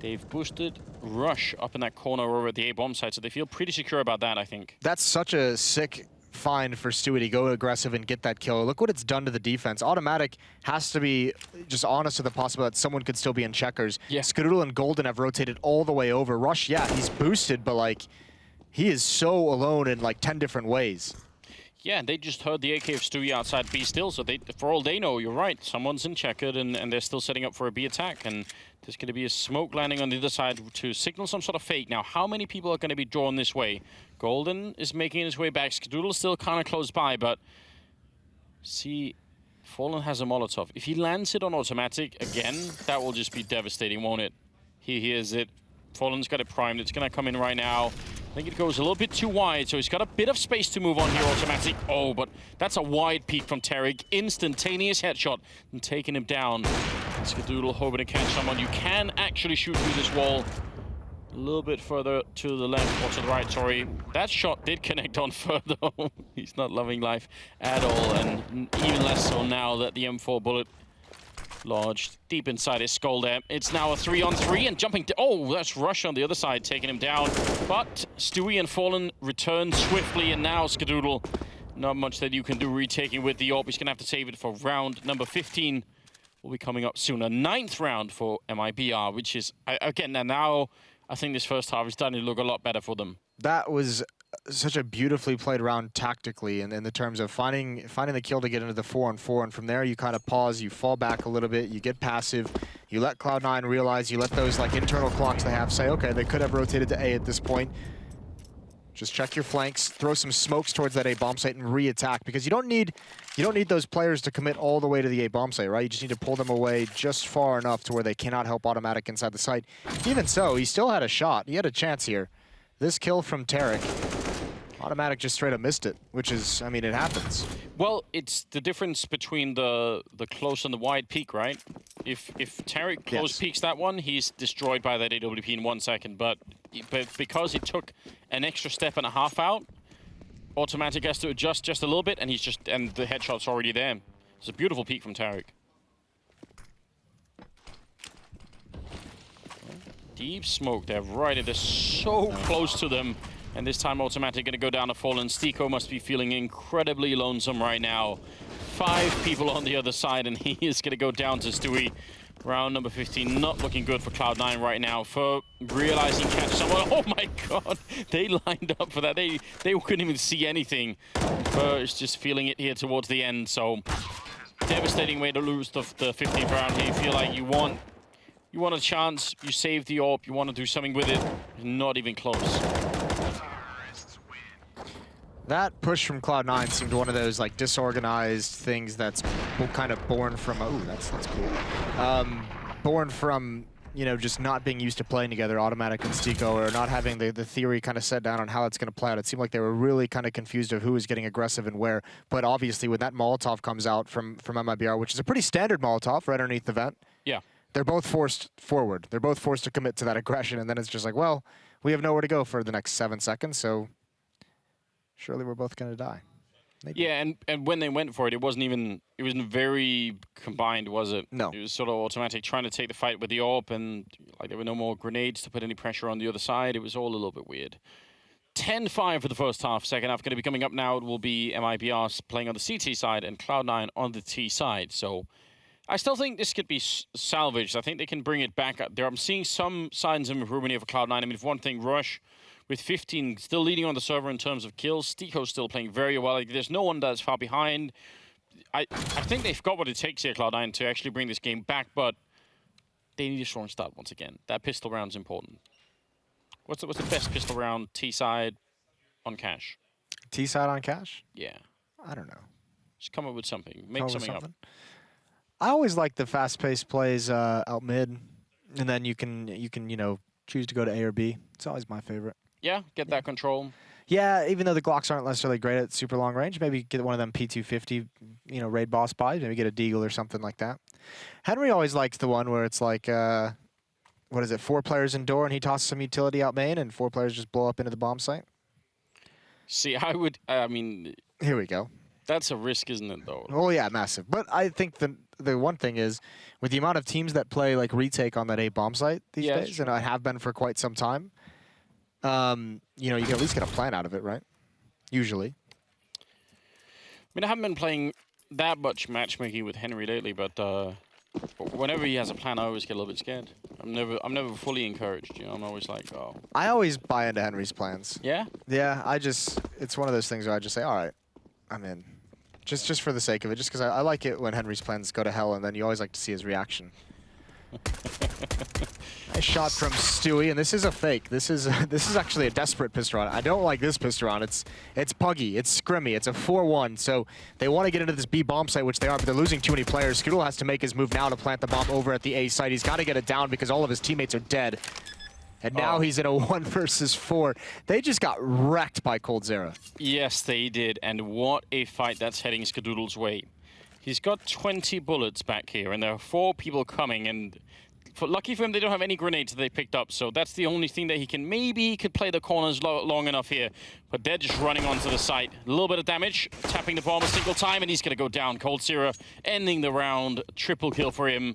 They've boosted Rush up in that corner over at the A bomb site, so they feel pretty secure about that, I think. That's such a sick find for Stewie to go aggressive and get that kill. Look what it's done to the defense. Automatic has to be just honest with the possibility that someone could still be in checkers. Yeah. Skadoodle and Golden have rotated all the way over. Rush, yeah, he's boosted, but like, he is so alone in like 10 different ways. Yeah, they just heard the AK of Stewie outside B still, so for all they know, you're right. Someone's in checkered, and they're still setting up for a B attack, and there's going to be a smoke landing on the other side to signal some sort of fake. Now, how many people are going to be drawn this way? Golden is making his way back. Skadoodle still kind of close by, but see, Fallen has a Molotov. If he lands it on automatic again, that will just be devastating, won't it? He hears it. Fallen's got it primed. It's going to come in right now. I think it goes a little bit too wide, so he's got a bit of space to move on here, automatic. Oh, but that's a wide peek from Tarek. Instantaneous headshot and taking him down. Skadoodle hoping to catch someone. You can actually shoot through this wall. A little bit further to the left, or to the right, sorry. That shot did connect on further. He's not loving life at all, and even less so now that the M4 bullet lodged deep inside his skull there. It's now a 3-on-3 and jumping to, oh, that's Rush on the other side taking him down. But Stewie and Fallen return swiftly, and now Skadoodle, not much that you can do retaking with the AWP. He's going to have to save it for round number 15. Will be coming up soon. A 9th round for MIBR, which is, again, and now I think this first half is starting to look a lot better for them. That was such a beautifully played round tactically, and in the terms of finding the kill to get into the 4-on-4, and from there you kind of pause, you fall back a little bit, you get passive, you let Cloud9 realize, you let those like internal clocks they have say, okay, they could have rotated to A at this point. Just check your flanks, throw some smokes towards that A bomb site and re-attack, because you don't need those players to commit all the way to the A bomb site, right? You just need to pull them away just far enough to where they cannot help automatic inside the site. Even so, he still had a shot. He had a chance here. This kill from Tarek, automatic just straight up missed it, which is, I mean, it happens. Well, it's the difference between the close and the wide peak, right? If Tarek close peaks that one, he's destroyed by that AWP in 1 second. But because it took an extra step and a half out, automatic has to adjust just a little bit, and the headshot's already there. It's a beautiful peek from Tarek. Deep smoke there, right in there, so close to them. And this time automatic gonna go down to Fallen. Stico must be feeling incredibly lonesome right now. 5 people on the other side, and he is gonna go down to Stewie. Round number 15, not looking good for Cloud9 right now. For realizing catch someone, oh my god, they lined up for that. They couldn't even see anything. First, just feeling it here towards the end, so devastating way to lose the 15th round here. You feel like you want a chance, you save the AWP, you want to do something with it, not even close. That push from Cloud9 seemed one of those like disorganized things that's kind of born from, oh, that's cool. Born from, you know, just not being used to playing together, Automatic and Stico, or not having the theory kind of set down on how it's going to play out. It seemed like they were really kind of confused of who was getting aggressive and where. But obviously when that Molotov comes out from MIBR, which is a pretty standard Molotov right underneath the vent, yeah, they're both forced forward. They're both forced to commit to that aggression, and then it's just like, well, we have nowhere to go for the next 7 seconds, so Surely we're both gonna die. Maybe. Yeah, and when they went for it, it wasn't very combined, was it? No. It was sort of automatic, trying to take the fight with the AWP, and like there were no more grenades to put any pressure on the other side. It was all a little bit weird. 10-5 for the first half. Second half going to be coming up now. It will be MIBR playing on the CT side and Cloud9 on the T side. So I still think this could be salvaged. I think they can bring it back up there. I'm seeing some signs of improvement here for Cloud9. I mean, if one thing, Rush with 15 still leading on the server in terms of kills. Stico's still playing very well. Like, there's no one that's far behind. I think they've got what it takes here, Cloud9, to actually bring this game back, but they need a strong start once again. That pistol round's important. What's the best pistol round T side on Cash? T side on Cash? Yeah. I don't know. Just come up with something. Make something up. I always like the fast-paced plays out mid, and then you can choose to go to A or B. It's always my favorite. Yeah, get that control. Yeah, even though the Glocks aren't necessarily great at super long range, maybe get one of them P250, raid boss buys. Maybe get a Deagle or something like that. Henry always likes the one where it's like, what is it, 4 players indoor and he tosses some utility out main and 4 players just blow up into the bomb site. See, I mean... Here we go. That's a risk, isn't it, though? Oh, yeah, massive. But I think the one thing is, with the amount of teams that play like retake on that A bomb site these days, and I have been for quite some time, you can at least get a plan out of it, right? Usually. I mean, I haven't been playing that much matchmaking with Henry lately, but whenever he has a plan, I always get a little bit scared. I'm never fully encouraged. I'm always like, oh. I always buy into Henry's plans. Yeah? Yeah, it's one of those things where I just say, all right, I'm in. Just for the sake of it, just because I like it when Henry's plans go to hell, and then you always like to see his reaction. Nice shot from Stewie, and this is a fake. This is actually a desperate pistol round. I don't like this pistol round. It's puggy, it's scrimmy, it's a 4-1. So they want to get into this B bomb site, which they are, but they're losing too many players. Scoodle has to make his move now to plant the bomb over at the A site. He's got to get it down because all of his teammates are dead. And now he's in a 1 versus 4. They just got wrecked by coldzera. Yes, they did, and what a fight that's heading Skadoodle's way. He's got 20 bullets back here, and there are 4 people coming, and lucky for him, they don't have any grenades that they picked up, so that's the only thing that maybe he could play the corners long enough here, but they're just running onto the site. A little bit of damage, tapping the bomb a single time, and he's gonna go down. coldzera ending the round, triple kill for him,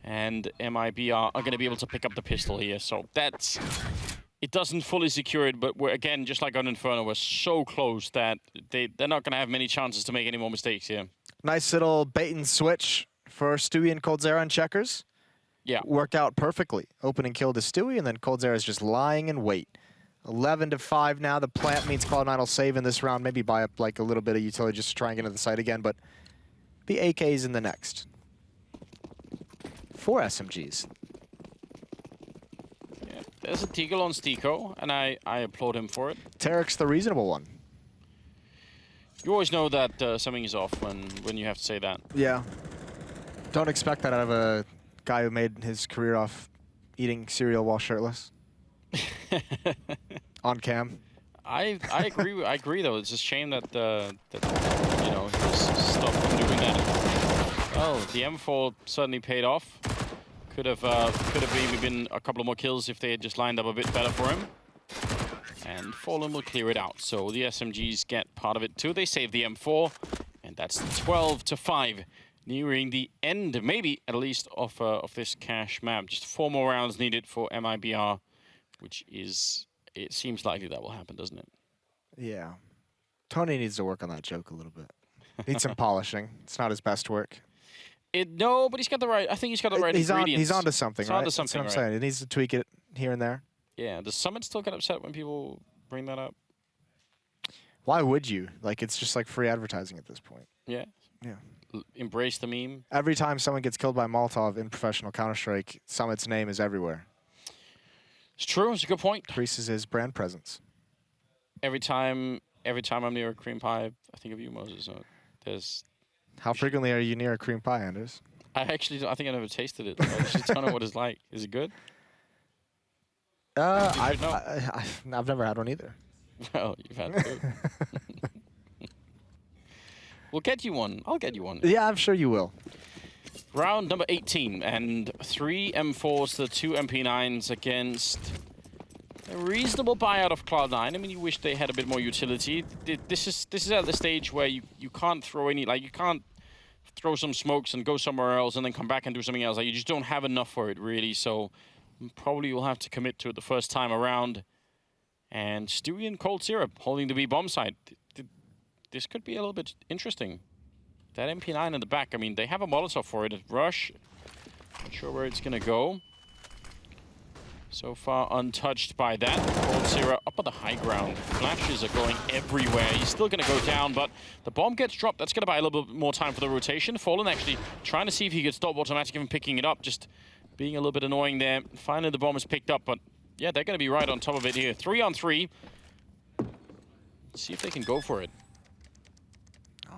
and MIBR are gonna be able to pick up the pistol here, so it doesn't fully secure it, but we're, again, just like on Inferno, we're so close that they're not gonna have many chances to make any more mistakes here. Nice little bait and switch for Stewie and coldzera on checkers. Yeah. Worked out perfectly. Opening kill to Stewie, and then coldzera is just lying in wait. 11-5 now. The plant means Cloud9 will save in this round, maybe buy up like a little bit of utility just to try and get into the site again, but be AKs in the next. 4 SMGs. Yeah, there's a Deagle on Stico, and I applaud him for it. Tarek's the reasonable one. You always know that something is off when you have to say that. Yeah. Don't expect that out of a guy who made his career off eating cereal while shirtless. On cam. I agree. I agree, though. It's a shame that he was stopped from doing that. Oh, the M4 certainly paid off. Could have maybe been a couple of more kills if they had just lined up a bit better for him. And Fallen will clear it out. So the SMGs get part of it too. They save the M4, and that's 12-5. Nearing the end, maybe at least, of this cash map. Just 4 more rounds needed for MIBR, which is, it seems likely that will happen, doesn't it? Yeah. Tony needs to work on that joke a little bit. Needs some polishing. It's not his best work. No, but he's got the right. I think he's got the right ingredients. He's onto something, right? Onto something, that's what I'm saying. He needs to tweak it here and there. Yeah. Does Summit still get upset when people bring that up? Why would you? Like, it's just like free advertising at this point. Yeah. Yeah. Embrace the meme. Every time someone gets killed by Molotov in professional Counter-Strike, Summit's name is everywhere. It's true. It's a good point. Increases his brand presence. Every time I'm near a cream pie, I think of you, Moses. There's. How frequently are you near a cream pie, Anders? I think I never tasted it. I just don't know what it's like. Is it good? I've never had one either. Well, you've had two. We'll get you one. I'll get you one. Yeah, I'm sure you will. Round number 18, and 3 M4s to 2 MP9s against A reasonable buy out of Cloud9. I mean, you wish they had a bit more utility. This is at the stage where you can't throw any, like, you can't throw some smokes and go somewhere else and then come back and do something else. Like, you just don't have enough for it, really. So probably you'll have to commit to it the first time around. And Stewie and Cold Syrup holding the B bomb side. This could be a little bit interesting. That MP9 in the back, I mean, they have a Molotov for it. Rush, not sure where it's going to go. So far untouched by that. Cold Syrup up on the high ground. Flashes are going everywhere. He's still going to go down, but the bomb gets dropped. That's going to buy a little bit more time for the rotation. Fallen actually trying to see if he could stop Automatic from picking it up. Just being a little bit annoying there. Finally, the bomb is picked up, but yeah, they're going to be right on top of it here. 3-on-3. See if they can go for it.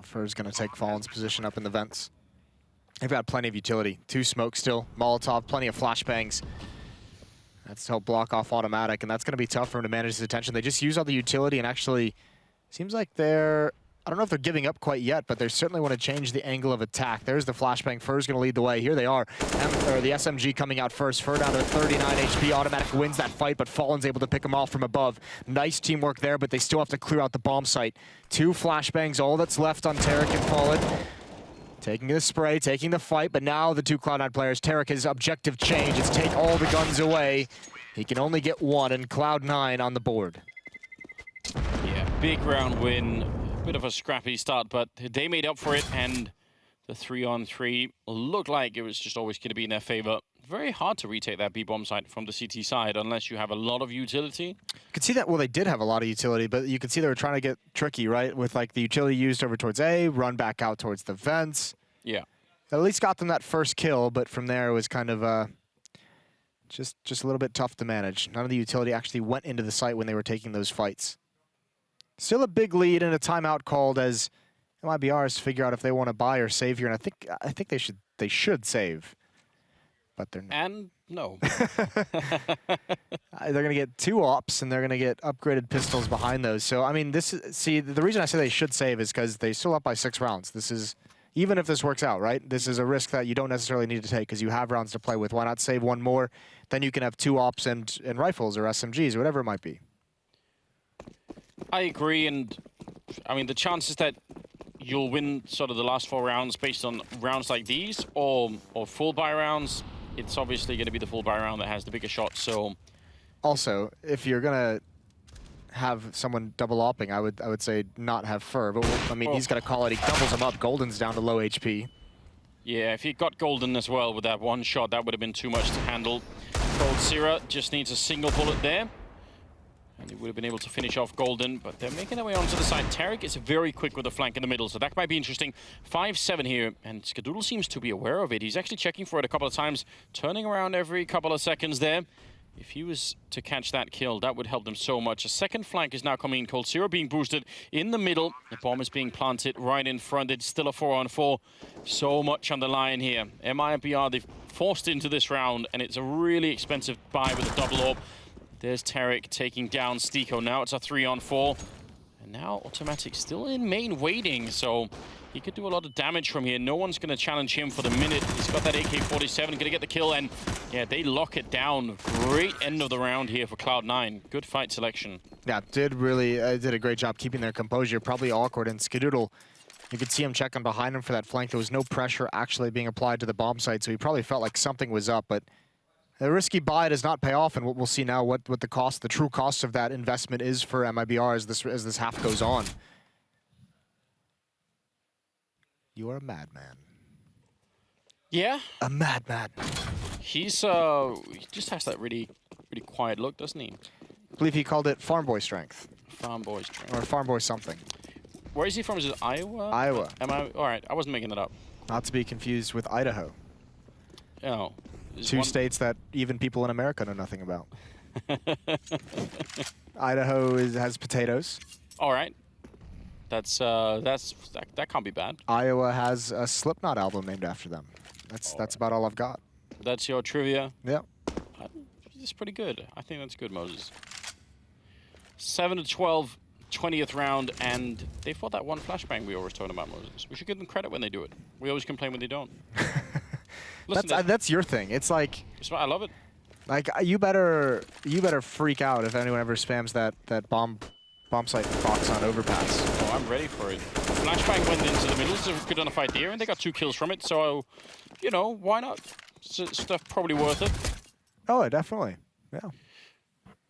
Fur's going to take Fallen's position up in the vents. They've got plenty of utility. 2 smokes still. Molotov, plenty of flashbangs. That's to help block off Automatic, and that's going to be tough for him to manage his attention. They just use all the utility, and actually seems like they're, I don't know if they're giving up quite yet, but they certainly want to change the angle of attack. There's the flashbang. Fur's going to lead the way. Here they are. The SMG coming out first. Fur down to 39 HP. Automatic wins that fight, but Fallen's able to pick him off from above. Nice teamwork there, but they still have to clear out the bomb site. 2 flashbangs, all that's left on Tarek and Fallen. Taking the spray, taking the fight, but now the 2 Cloud9 players. Tarek, his objective change is take all the guns away. He can only get 1, and Cloud9 on the board. Yeah, big round win. Bit of a scrappy start, but they made up for it, and the 3-on-3 looked like it was just always going to be in their favor. Very hard to retake that B-bomb site from the CT side unless you have a lot of utility. You could see that, well, they did have a lot of utility, but you could see they were trying to get tricky, right? With like the utility used over towards A, run back out towards the vents. Yeah. At least got them that first kill, but from there it was kind of just a little bit tough to manage. None of the utility actually went into the site when they were taking those fights. Still a big lead and a timeout called as MIBRs figure out if they want to buy or save here, and I think they should save. But they're not. And no. They're going to get 2 ops, and they're going to get upgraded pistols behind those. So, I mean, see, the reason I say they should save is because they still up by 6 rounds. This is, even if this works out, right? This is a risk that you don't necessarily need to take because you have rounds to play with. Why not save 1 more? Then you can have 2 ops and rifles or SMGs or whatever it might be. I agree, and I mean, the chances that you'll win sort of the last 4 rounds based on rounds like these or full buy rounds, it's obviously going to be the full buy round that has the bigger shot. So, also, if you're gonna have someone double opping, I would say not have Fur. But I mean, he's gonna call it. He doubles him up. Golden's down to low HP. Yeah, if he got Golden as well with that 1 shot, that would have been too much to handle. Cold Syrup just needs a single bullet there, and he would have been able to finish off Golden, but they're making their way onto the side. Tarek is very quick with the flank in the middle, so that might be interesting. 5-7 here, and Skadoodle seems to be aware of it. He's actually checking for it a couple of times, turning around every couple of seconds there. If he was to catch that kill, that would help them so much. A second flank is now coming in. Cold Syrup being boosted in the middle. The bomb is being planted right in front. It's still a 4-on-4. So much on the line here. MIBR, they've forced into this round, and it's a really expensive buy with a double orb. There's Tarek taking down Stiko. Now it's a 3-on-4. And now Automatic still in main waiting, so he could do a lot of damage from here. No one's going to challenge him for the minute. He's got that AK-47, going to get the kill, and yeah, they lock it down. Great end of the round here for Cloud9. Good fight selection. Yeah, did a great job keeping their composure. Probably awkward, and Skadoodle, you could see him checking behind him for that flank. There was no pressure actually being applied to the bomb site, so he probably felt like something was up, but a risky buy does not pay off, and we'll see now what the cost, the true cost of that investment is for MIBR as this half goes on. You are a madman. Yeah. A madman. He just has that really quiet look, doesn't he? I believe he called it farm boy strength. Farm boy strength. Or farm boy something. Where is he from? Is it Iowa? Iowa. All right, I wasn't making that up. Not to be confused with Idaho. Oh. 2 states that even people in America know nothing about. Idaho has potatoes. All right. That can't be bad. Iowa has a Slipknot album named after them. That's about all I've got. That's your trivia? Yeah. It's pretty good. I think that's good, Moses. 7-12, 20th round, and they fought that 1 flashbang we always talking about, Moses. We should give them credit when they do it. We always complain when they don't. Listen, that's your thing. It's like... I love it. Like you better freak out if anyone ever spams that bomb site box on overpass. Oh, I'm ready for it. Flashbang went into the middle, it's a good enough idea, and they got 2 kills from it. So, you know, why not? Stuff probably worth it. Oh, definitely. Yeah.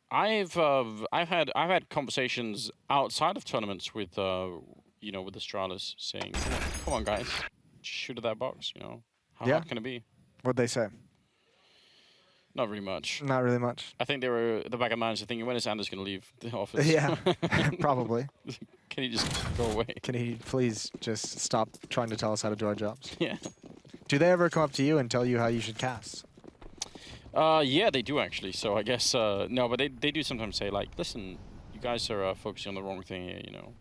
I've had conversations outside of tournaments with you know, with the Astralis saying, "Come on, guys, shoot at that box." You know, how hard can it be? What'd they say? Not really much. Not really much. I think they were at the back of minds thinking, when is Anders going to leave the office? Yeah, probably. Can he just go away? Can he please just stop trying to tell us how to do our jobs? Yeah. Do they ever come up to you and tell you how you should cast? Yeah, they do actually. So I guess no, but they do sometimes say like, listen, you guys are focusing on the wrong thing here. You know,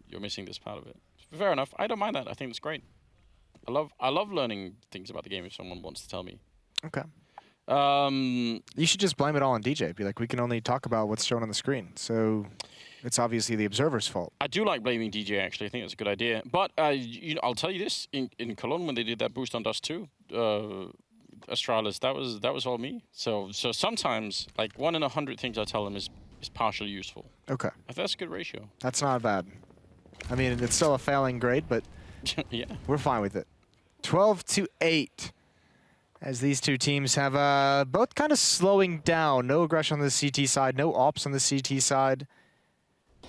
you're missing this part of it. Fair enough. I don't mind that. I think it's great. I love learning things about the game if someone wants to tell me. Okay. You should just blame it all on DJ. Be like, we can only talk about what's shown on the screen. So it's obviously the observer's fault. I do like blaming DJ, actually. I think that's a good idea. But you know, I'll tell you this. In Cologne, when they did that boost on Dust 2, Astralis, that was all me. So sometimes, like, 1 in 100 things I tell them is partially useful. Okay. I think that's a good ratio. That's not bad. I mean, it's still a failing grade, but yeah, we're fine with it. 12-8. As these two teams have both kind of slowing down. No aggression on the CT side, no ops on the CT side.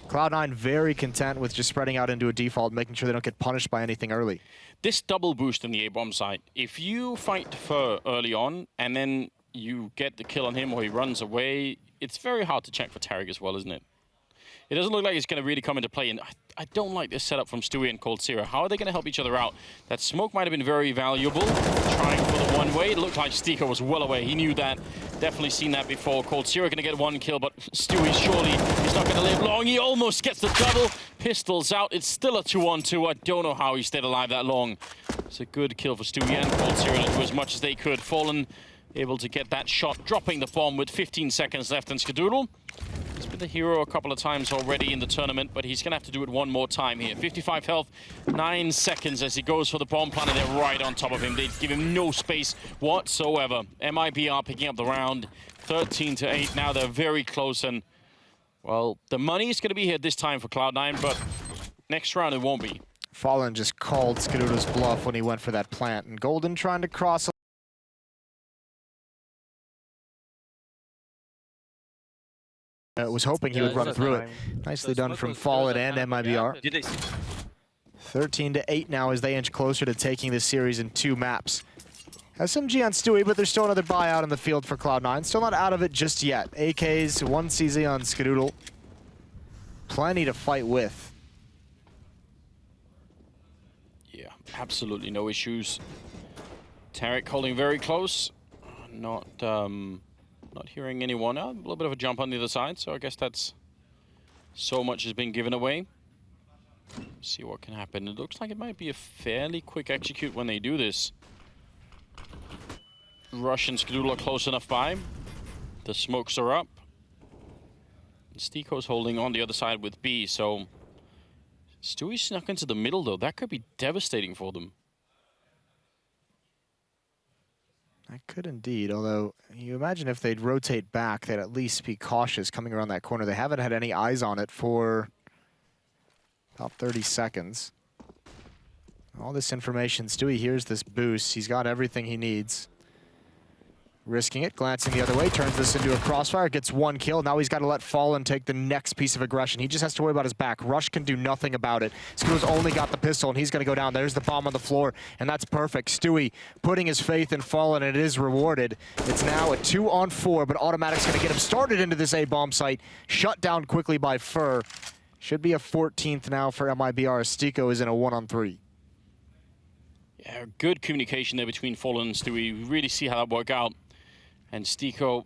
Cloud9 very content with just spreading out into a default, making sure they don't get punished by anything early. This double boost in the A-bomb side, if you fight Fur early on and then you get the kill on him or he runs away, it's very hard to check for Tarek as well, isn't it? It doesn't look like it's going to really come into play, and I don't like this setup from Stewie and Cold Zero. How are they going to help each other out? That smoke might have been very valuable. Trying for the one-way. It looked like Stiko was well away. He knew that. Definitely seen that before. Cold Zero going to get 1 kill, but Stewie surely is not going to live long. He almost gets the double. Pistols out. It's still a 2-on-2. I don't know how he stayed alive that long. It's a good kill for Stewie and Cold Zero to do as much as they could. Fallen able to get that shot, dropping the bomb with 15 seconds left, and Skadoodle. He's been the hero a couple of times already in the tournament, but he's going to have to do it one more time here. 55 health, 9 seconds as he goes for the bomb plant, and they're right on top of him. They give him no space whatsoever. MIBR picking up the round, 13-8. Now they're very close, and, well, the money's going to be here this time for Cloud9, but next round it won't be. Fallen just called Skadoodle's bluff when he went for that plant, and Golden trying to cross was hoping he would run through it. Nicely done from Fallen and MIBR. 13-8 now as they inch closer to taking this series in 2 maps. SMG on Stewie, but there's still another buyout in the field for Cloud9. Still not out of it just yet. AKs, 1 CZ on Skadoodle. Plenty to fight with. Yeah, absolutely no issues. Tarek holding very close. Not hearing anyone. A little bit of a jump on the other side, so I guess that's so much has been given away. See what can happen. It looks like it might be a fairly quick execute when they do this. Rush and Skadoodle are close enough by. The smokes are up. Stiko's holding on the other side with B, so Stewie snuck into the middle, though. That could be devastating for them. I could indeed, although you imagine if they'd rotate back, they'd at least be cautious coming around that corner. They haven't had any eyes on it for about 30 seconds. All this information, Stewie hears this boost. He's got everything he needs. Risking it, glancing the other way, turns this into a crossfire, gets 1 kill. Now he's got to let Fallen take the next piece of aggression. He just has to worry about his back. Rush can do nothing about it. Screw's only got the pistol, and he's going to go down. There's the bomb on the floor, and that's perfect. Stewie putting his faith in Fallen, and it is rewarded. It's now a 2-on-4, but Automatic's going to get him started into this A-bomb site. Shut down quickly by Fur. Should be a 14th now for MIBR. Stiko is in a 1-on-3. Yeah, good communication there between Fallen and Stewie. We really see how that worked out. And Stiko,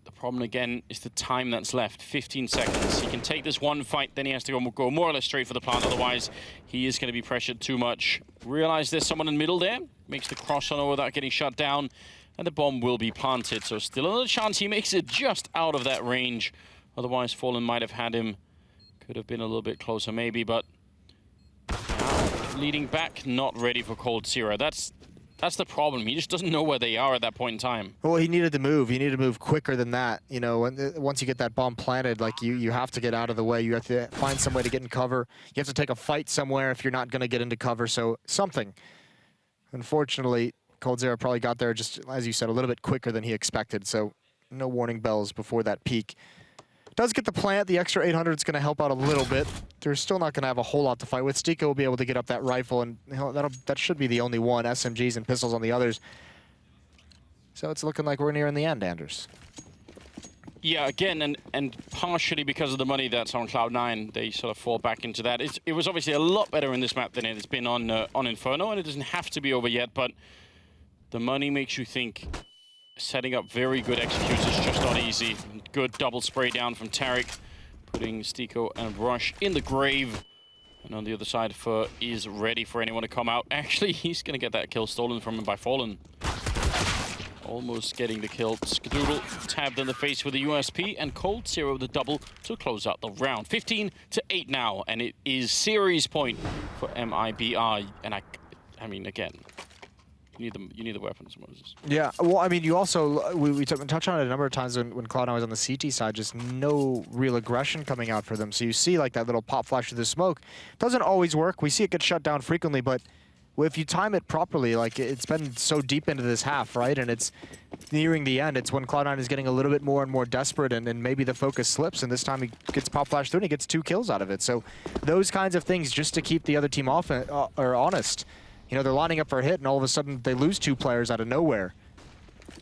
the problem again is the time that's left, 15 seconds. He can take this one fight, then he has to go more or less straight for the plant, otherwise he is going to be pressured too much. Realize there's someone in the middle there, makes the cross on over without getting shut down, and the bomb will be planted. So still another chance he makes it just out of that range. Otherwise Fallen might have had him, could have been a little bit closer maybe, but now leading back, not ready for Cold Zero. That's That's the problem. He just doesn't know where they are at that point in time. Well, he needed to move. He needed to move quicker than that. You know, once you get that bomb planted, like you have to get out of the way. You have to find some way to get in cover. You have to take a fight somewhere if you're not going to get into cover. So something. Unfortunately, coldzera probably got there just, as you said, a little bit quicker than he expected. So no warning bells before that peak. Does get the plant. The extra 800 is going to help out a little bit. They're still not going to have a whole lot to fight with. Stiko will be able to get up that rifle, and that should be the only one. SMGs and pistols on the others. So it's looking like we're nearing the end, Anders. Yeah, again, and partially because of the money that's on Cloud9, they sort of fall back into that. It was obviously a lot better in this map than it has been on Inferno, and it doesn't have to be over yet, but the money makes you think setting up very good executes is just not easy. Good double spray down from Tariq, putting Stiko and Rush in the grave. And on the other side, Fur is ready for anyone to come out. Actually, he's going to get that kill stolen from him by Fallen. Almost getting the kill. Skadoodle tabbed in the face with the USP, and coldzera with the double to close out the round. 15-8 now, and it is series point for MIBR. And I mean, again, you need the weapons, Moses. Yeah, well, I mean, you also, we touched on it a number of times when Cloud9 was on the CT side, just no real aggression coming out for them. So you see like that little pop flash through the smoke. Doesn't always work. We see it get shut down frequently, but if you time it properly, like it's been so deep into this half, right? And it's nearing the end. It's when Cloud9 is getting a little bit more and more desperate, and maybe the focus slips, and this time he gets pop flash through and he gets 2 kills out of it. So those kinds of things just to keep the other team off or honest. You know, they're lining up for a hit, and all of a sudden they lose 2 players out of nowhere.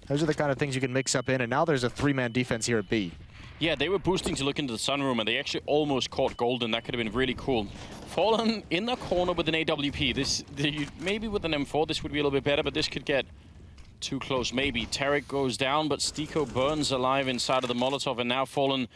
Those are the kind of things you can mix up in, and now there's a 3-man defense here at B. Yeah, they were boosting to look into the sunroom, and they actually almost caught Golden. That could have been really cool. Fallen in the corner with an AWP. Maybe with an M4, this would be a little bit better, but this could get too close. Maybe. Tariq goes down, but Stiko burns alive inside of the Molotov, and now Fallen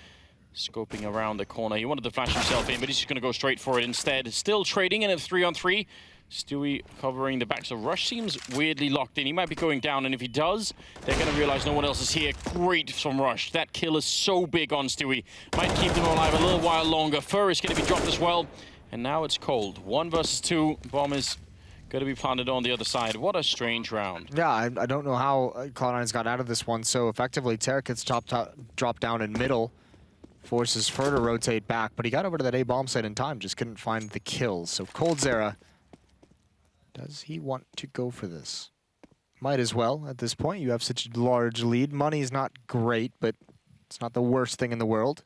scoping around the corner. He wanted to flash himself in, but he's just going to go straight for it instead. Still trading in a 3-on-3. Stewie covering the back, so Rush seems weirdly locked in. He might be going down, and if he does, they're going to realize no one else is here. Great from Rush. That kill is so big on Stewie. Might keep them alive a little while longer. Fur is going to be dropped as well, and now it's cold. 1 versus 2. Bomb is going to be planted on the other side. What a strange round. Yeah, I don't know how Cloud9's got out of this one so effectively. Tariq gets dropped down in middle, forces Fur to rotate back, but he got over to that A bomb site in time, just couldn't find the kills. So coldzera, does he want to go for this? Might as well at this point. You have such a large lead. Money's not great, but it's not the worst thing in the world.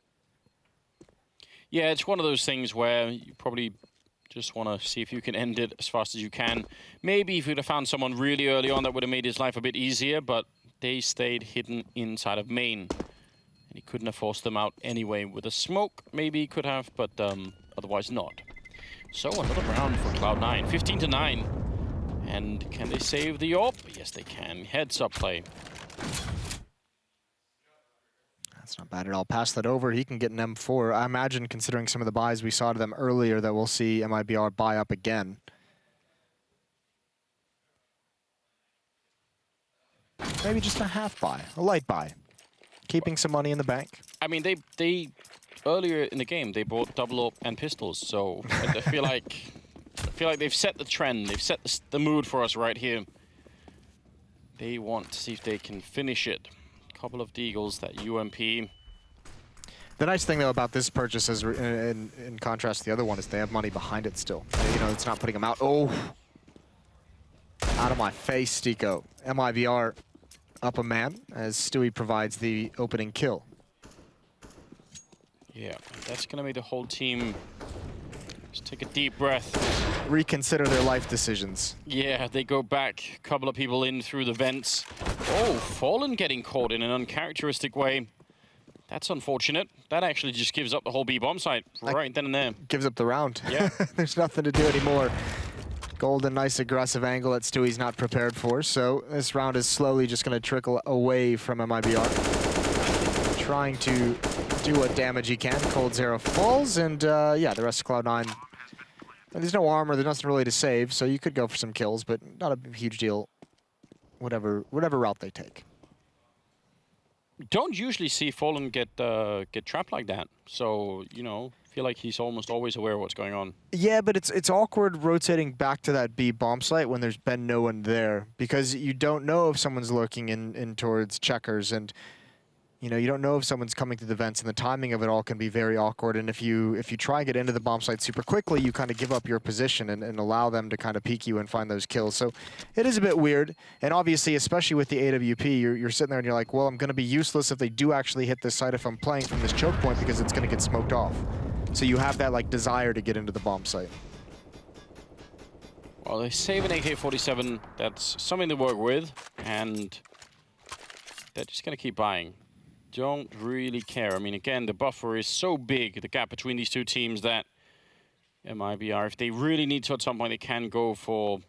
Yeah, it's one of those things where you probably just want to see if you can end it as fast as you can. Maybe if you'd have found someone really early on, that would have made his life a bit easier, but they stayed hidden inside of main. And he couldn't have forced them out anyway. With a smoke, maybe he could have, but otherwise not. So another round for Cloud9, 15-9. And can they save the AWP? Yes, they can. Heads up play. That's not bad at all. Pass that over. He can get an M4. I imagine, considering some of the buys we saw to them earlier, that we'll see MIBR buy up again. Maybe just a half buy, a light buy. Keeping some money in the bank. I mean, they earlier in the game, they bought double AWP and pistols, so I feel like they've set the trend. They've set the mood for us right here. They want to see if they can finish it. Couple of deagles, that UMP. The nice thing, though, about this purchase is, in contrast to the other one, is they have money behind it still. You know, it's not putting them out. Oh! Out of my face, Stiko. MIBR up a man as Stewie provides the opening kill. Yeah, that's going to make the whole team just take a deep breath. Reconsider their life decisions. Yeah, they go back. A couple of people in through the vents. Oh, Fallen getting caught in an uncharacteristic way. That's unfortunate. That actually just gives up the whole B bomb site right then and there. Gives up the round. Yeah. There's nothing to do anymore. Golden, nice aggressive angle that Stewie's not prepared for. So this round is slowly just going to trickle away from MIBR. Trying to do what damage he can. coldzera falls, and yeah, the rest of Cloud9. There's no armor, there's nothing really to save, so you could go for some kills, but not a huge deal. Whatever route they take. don't usually see Fallen get trapped like that. So, you know, feel like he's almost always aware of what's going on. Yeah, but it's awkward rotating back to that B bomb site when there's been no one there, because you don't know if someone's lurking in towards checkers, and you know, you don't know if someone's coming through the vents, and the timing of it all can be very awkward. And if you try and get into the bomb site super quickly, you kind of give up your position and allow them to kind of peek you and find those kills. So it is a bit weird. And obviously, especially with the AWP, you're sitting there and you're like, well, I'm going to be useless if they do actually hit this site if I'm playing from this choke point, because it's going to get smoked off. So you have that like desire to get into the bomb site. Well, they save an AK-47. That's something to work with, and they're just going to keep buying. Don't really care. I mean, again, the buffer is so big, the gap between these two teams, that MIBR, if they really need to at some point, they can go for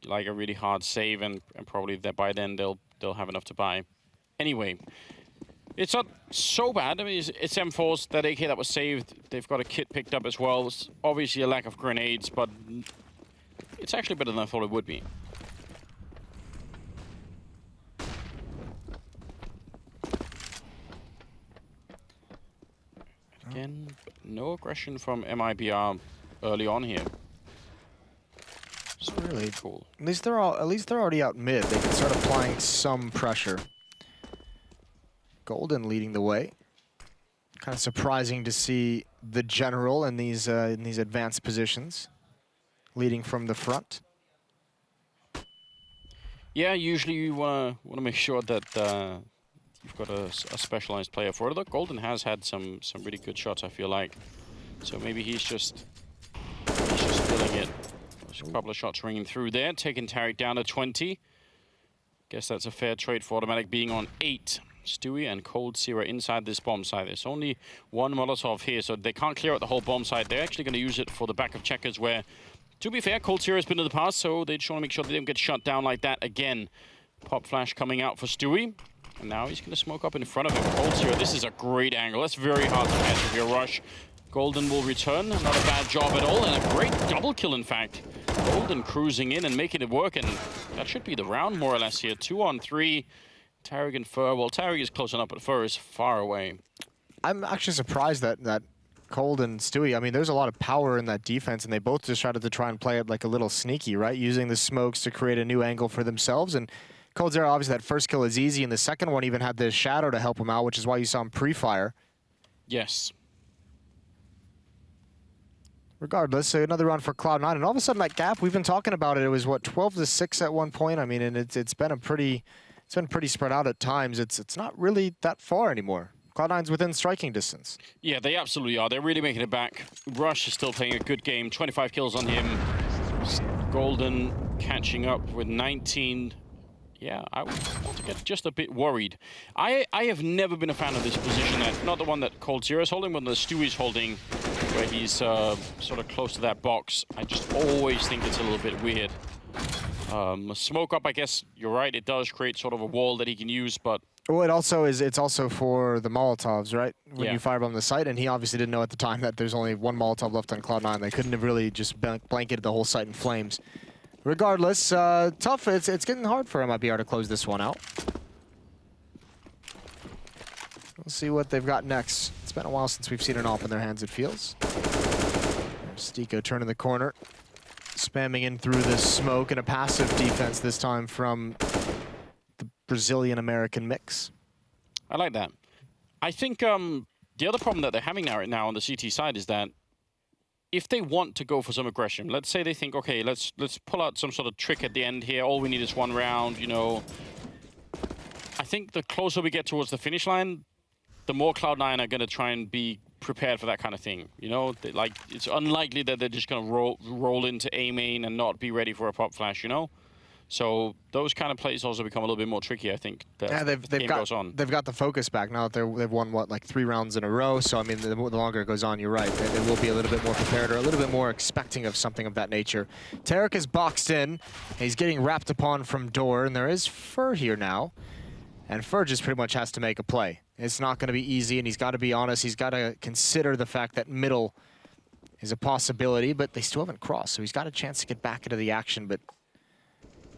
like a really hard save, and probably that by then they'll have enough to buy. Anyway, it's not so bad. I mean, it's M4s. That AK that was saved, they've got a kit picked up as well. It's obviously a lack of grenades, but it's actually better than I thought it would be. Again, no aggression from MIBR early on here. It's really cool. At least they're already out mid. They can start applying some pressure. Golden leading the way. Kind of surprising to see the general in these advanced positions, leading from the front. Yeah, usually you wanna make sure that you've got a specialized player for it. Look, Golden has had some really good shots, I feel like. So maybe he's just feeling it. There's a couple of shots ringing through there, taking Tariq down to 20. Guess that's a fair trade for Automatic being on 8. Stewie and Cold Zero inside this bomb site. There's only one Molotov here, so they can't clear out the whole bomb site. They're actually going to use it for the back of checkers, where, to be fair, Cold Zero has been in the past, so they just want to make sure they don't get shut down like that again. Pop flash coming out for Stewie. And now he's going to smoke up in front of him. Cold Zero, this is a great angle. That's very hard to catch if you're Rush. Golden will return. Not a bad job at all, and a great double kill, in fact. Golden cruising in and making it work, and that should be the round, more or less, here. 2 on 3. Tariq and Fur. Well, Tariq is close enough, but Fur is far away. I'm actually surprised that Cold and Stewie, I mean, there's a lot of power in that defense, and they both decided to try and play it like a little sneaky, right? Using the smokes to create a new angle for themselves. And Cold Zero, obviously, that first kill is easy, and the second one even had the shadow to help him out, which is why you saw him pre-fire. Yes. Regardless, another run for Cloud9, and all of a sudden that gap, we've been talking about it. It was, what, 12-6 at one point? I mean, and it's been pretty spread out at times. It's not really that far anymore. Cloud9's within striking distance. Yeah, they absolutely are. They're really making it back. Rush is still playing a good game. 25 kills on him. Golden catching up with 19. Yeah, I want to get just a bit worried. I have never been a fan of this position. Not the one that Cold Zero is holding, but the Stewie's holding, where he's sort of close to that box. I just always think it's a little bit weird. Smoke up, I guess you're right. It does create sort of a wall that he can use, but... Well, it's also for the Molotovs, right? When Yeah. you firebomb the site, and he obviously didn't know at the time that there's only one Molotov left on Cloud9. They couldn't have really just blanketed the whole site in flames. Regardless, tough. It's getting hard for MIBR to close this one out. We'll see what they've got next. It's been a while since we've seen an AWP in their hands, it feels. Stico turning the corner, spamming in through the smoke, and a passive defense this time from the Brazilian-American mix. I like that. I think the other problem that they're having right now on the CT side is that if they want to go for some aggression, let's say they think, okay, let's pull out some sort of trick at the end here. All we need is one round, you know. I think the closer we get towards the finish line, the more Cloud9 are going to try and be prepared for that kind of thing. You know, like, it's unlikely that they're just going to roll into A main and not be ready for a pop flash, you know? So those kind of plays also become a little bit more tricky, I think. Yeah, they've got the focus back now that they've won, what, like 3 rounds in a row. So I mean, the longer it goes on, you're right. They will be a little bit more prepared, or a little bit more expecting of something of that nature. Tariq is boxed in. He's getting wrapped upon from door, and there is Fur here now. And Fur just pretty much has to make a play. It's not going to be easy, and he's got to be honest. He's got to consider the fact that middle is a possibility, but they still haven't crossed. So he's got a chance to get back into the action, but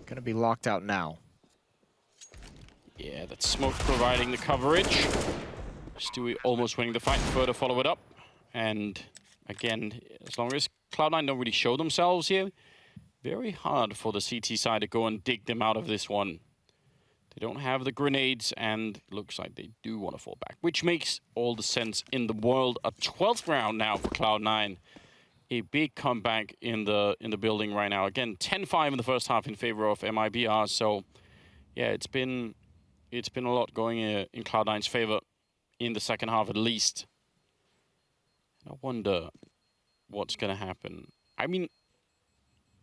going to be locked out now. Yeah, that's Smoke providing the coverage. Stewie almost winning the fight. Further follow it up. And again, as long as Cloud9 don't really show themselves here, very hard for the CT side to go and dig them out of this one. They don't have the grenades, and looks like they do want to fall back, which makes all the sense in the world. A 12th round now for Cloud9. A big comeback in the building right now. Again, 10-5 in the first half in favor of MIBR. So, yeah, it's been a lot going in Cloud9's favor in the second half at least. I wonder what's going to happen. I mean,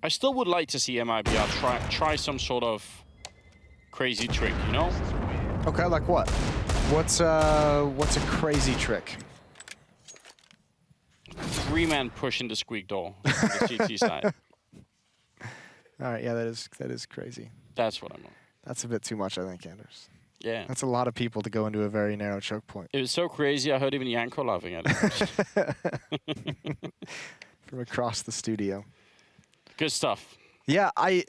I still would like to see MIBR try some sort of crazy trick, you know? Okay, like what? What's a crazy trick? 3-man push into squeak door on the CT side. All right, yeah, that is crazy. That's what I'm on. That's a bit too much, I think, Anders. Yeah. That's a lot of people to go into a very narrow choke point. It was so crazy, I heard even Yanko laughing at it. From across the studio. Good stuff. Yeah, I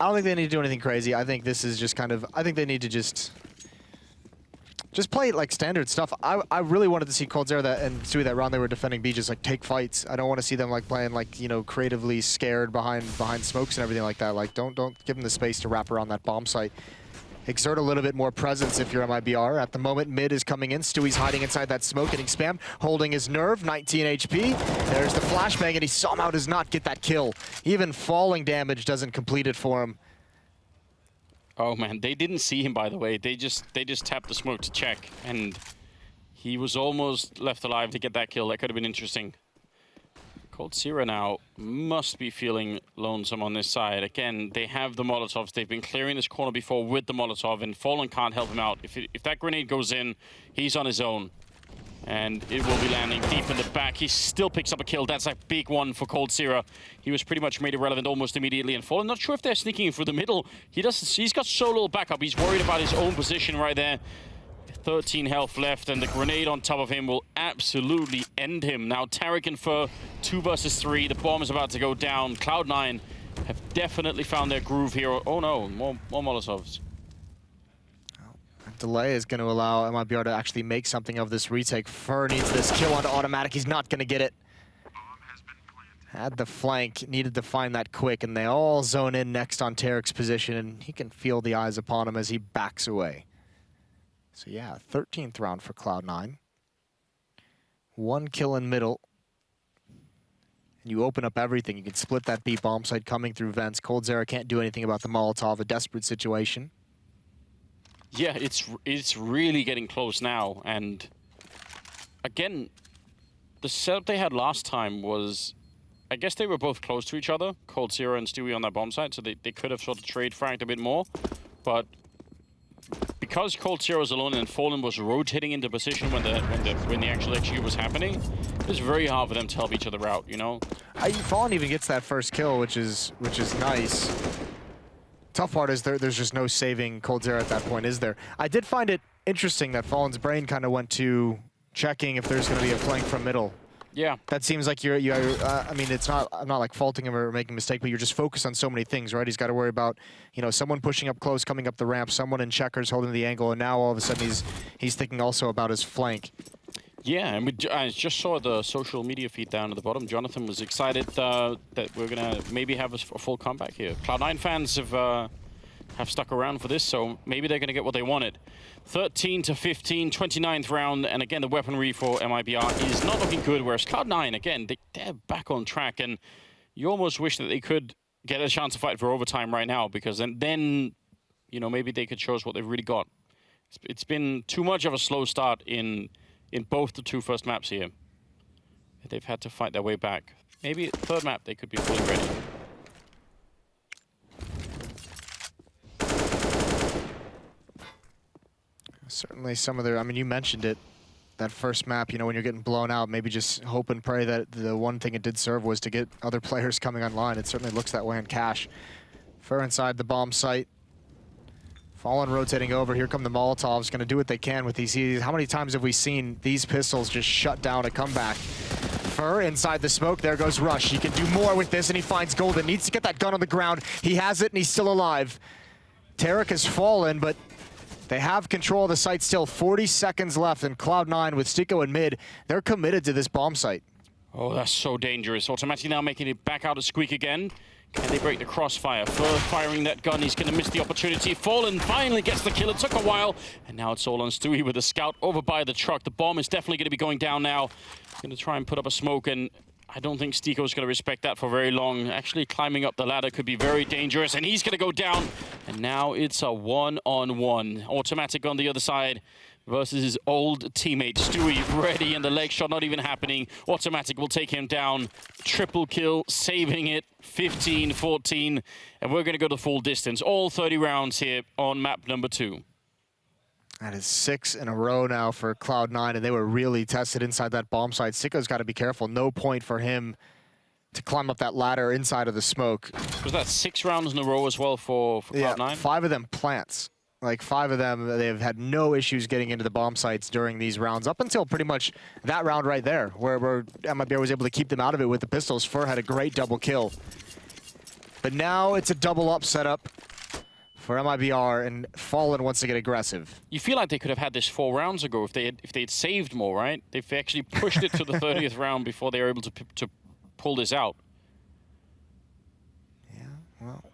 don't think they need to do anything crazy. I think this is just kind of, I think they need to just play it like standard stuff. I really wanted to see coldzera and Stewie that round they were defending B just like take fights. I don't want to see them like playing like, you know, creatively scared behind smokes and everything like that. Like don't give them the space to wrap around that bomb site. Exert a little bit more presence if you're MIBR. At the moment, mid is coming in. Stewie's hiding inside that smoke, getting spammed, holding his nerve, 19 HP. There's the flashbang, and he somehow does not get that kill. Even falling damage doesn't complete it for him. Oh man, they didn't see him, by the way. They just tapped the smoke to check, and he was almost left alive to get that kill. That could have been interesting. coldzera now must be feeling lonesome on this side. Again, they have the Molotovs. They've been clearing this corner before with the Molotov, and Fallen can't help him out. If that grenade goes in, he's on his own. And it will be landing deep in the back. He still picks up a kill. That's a big one for coldzera. He was pretty much made irrelevant almost immediately. And Fallen, not sure if they're sneaking in through the middle. He's got so little backup. He's worried about his own position right there. 13 health left, and the grenade on top of him will absolutely end him. Now Tarek and Fur, 2 versus 3. The bomb is about to go down. Cloud9 have definitely found their groove here. Oh no, more Molotovs. Delay is going to allow MIBR to actually make something of this retake. Fur needs this kill onto automatic. He's not going to get it. Had the flank, needed to find that quick, and they all zone in next on Tarek's position, and he can feel the eyes upon him as he backs away. So yeah, 13th round for Cloud9. 1 kill in middle. And you open up everything. You can split that B bomb site coming through vents. coldzera can't do anything about the Molotov, a desperate situation. Yeah, it's really getting close now, and again, the setup they had last time was, I guess they were both close to each other, coldzera and Stewie on that bomb site, so they could have sort of trade fragged a bit more, but because coldzera was alone and Fallen was rotating into position when the actual execute was happening, it was very hard for them to help each other out, you know? Fallen even gets that first kill, which is nice. Tough part is there's just no saving coldzera at that point, is there? I did find it interesting that Fallen's brain kind of went to checking if there's going to be a flank from middle. Yeah. That seems like I mean, I'm not like faulting him or making a mistake, but you're just focused on so many things, right? He's got to worry about, you know, someone pushing up close, coming up the ramp, someone in checkers holding the angle, and now all of a sudden he's thinking also about his flank. Yeah, and I just saw the social media feed down at the bottom. Jonathan was excited that we're going to maybe have a full comeback here. Cloud9 fans have stuck around for this, so maybe they're going to get what they wanted. 13-15, 29th round, and again, the weaponry for MIBR is not looking good, whereas Cloud9, again, they're back on track, and you almost wish that they could get a chance to fight for overtime right now, because then you know, maybe they could show us what they've really got. It's been too much of a slow start in both the 2 first maps here. They've had to fight their way back. Maybe third map they could be fully ready. Certainly some of their, I mean, you mentioned it, that first map, you know, when you're getting blown out, maybe just hope and pray that the one thing it did serve was to get other players coming online. It certainly looks that way in Cash. Fur inside the bomb site. Fallen rotating over. Here come the Molotovs, going to do what they can with these. How many times have we seen these pistols just shut down a comeback? Fur inside the smoke. There goes Rush. He can do more with this, and he finds Golden. Needs to get that gun on the ground. He has it, and he's still alive. Tarek has fallen, but They have control of the site still. 40 seconds left, and Cloud9 with Stico in mid, they're committed to this bomb site. Oh, that's so dangerous. Automatic now making it back out to Squeak again. Can they break the crossfire? Fur firing that gun, he's going to miss the opportunity. Fallen finally gets the kill. It took a while, and now it's all on Stewie with the scout over by the truck. The bomb is definitely going to be going down now. Going to try and put up a smoke, and I don't think Stico's going to respect that for very long. Actually, climbing up the ladder could be very dangerous, and he's going to go down. And now it's a one-on-one. Automatic on the other side versus his old teammate, Stewie, ready, and the leg shot not even happening. Automatic will take him down. Triple kill, saving it, 15-14. And we're going to go the full distance. All 30 rounds here on map number 2. That is 6 in a row now for Cloud9, and they were really tested inside that bomb site. Stico's got to be careful. No point for him to climb up that ladder inside of the smoke. Was that 6 rounds in a row as well for Cloud9? Yeah, 5 of them plants. Like 5 of them, they've had no issues getting into the bomb sites during these rounds, up until pretty much that round right there, where MIBR was able to keep them out of it with the pistols. Fur had a great double kill. But now it's a double up setup for MIBR, and Fallen wants to get aggressive. You feel like they could have had this 4 rounds ago if they had saved more, right? They've actually pushed it to the 30th round before they were able to pull this out. Yeah, well,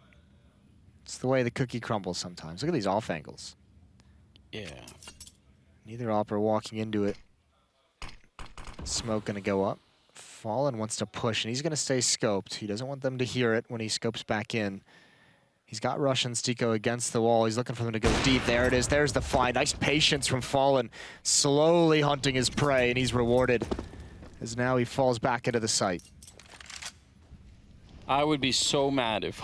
it's the way the cookie crumbles sometimes. Look at these off angles. Yeah. Neither op are walking into it. Smoke gonna go up. Fallen wants to push, and he's gonna stay scoped. He doesn't want them to hear it when he scopes back in. He's got Russian Stico against the wall. He's looking for them to go deep. There it is. There's the find. Nice patience from Fallen. Slowly hunting his prey, and he's rewarded as now he falls back into the site. I would be so mad if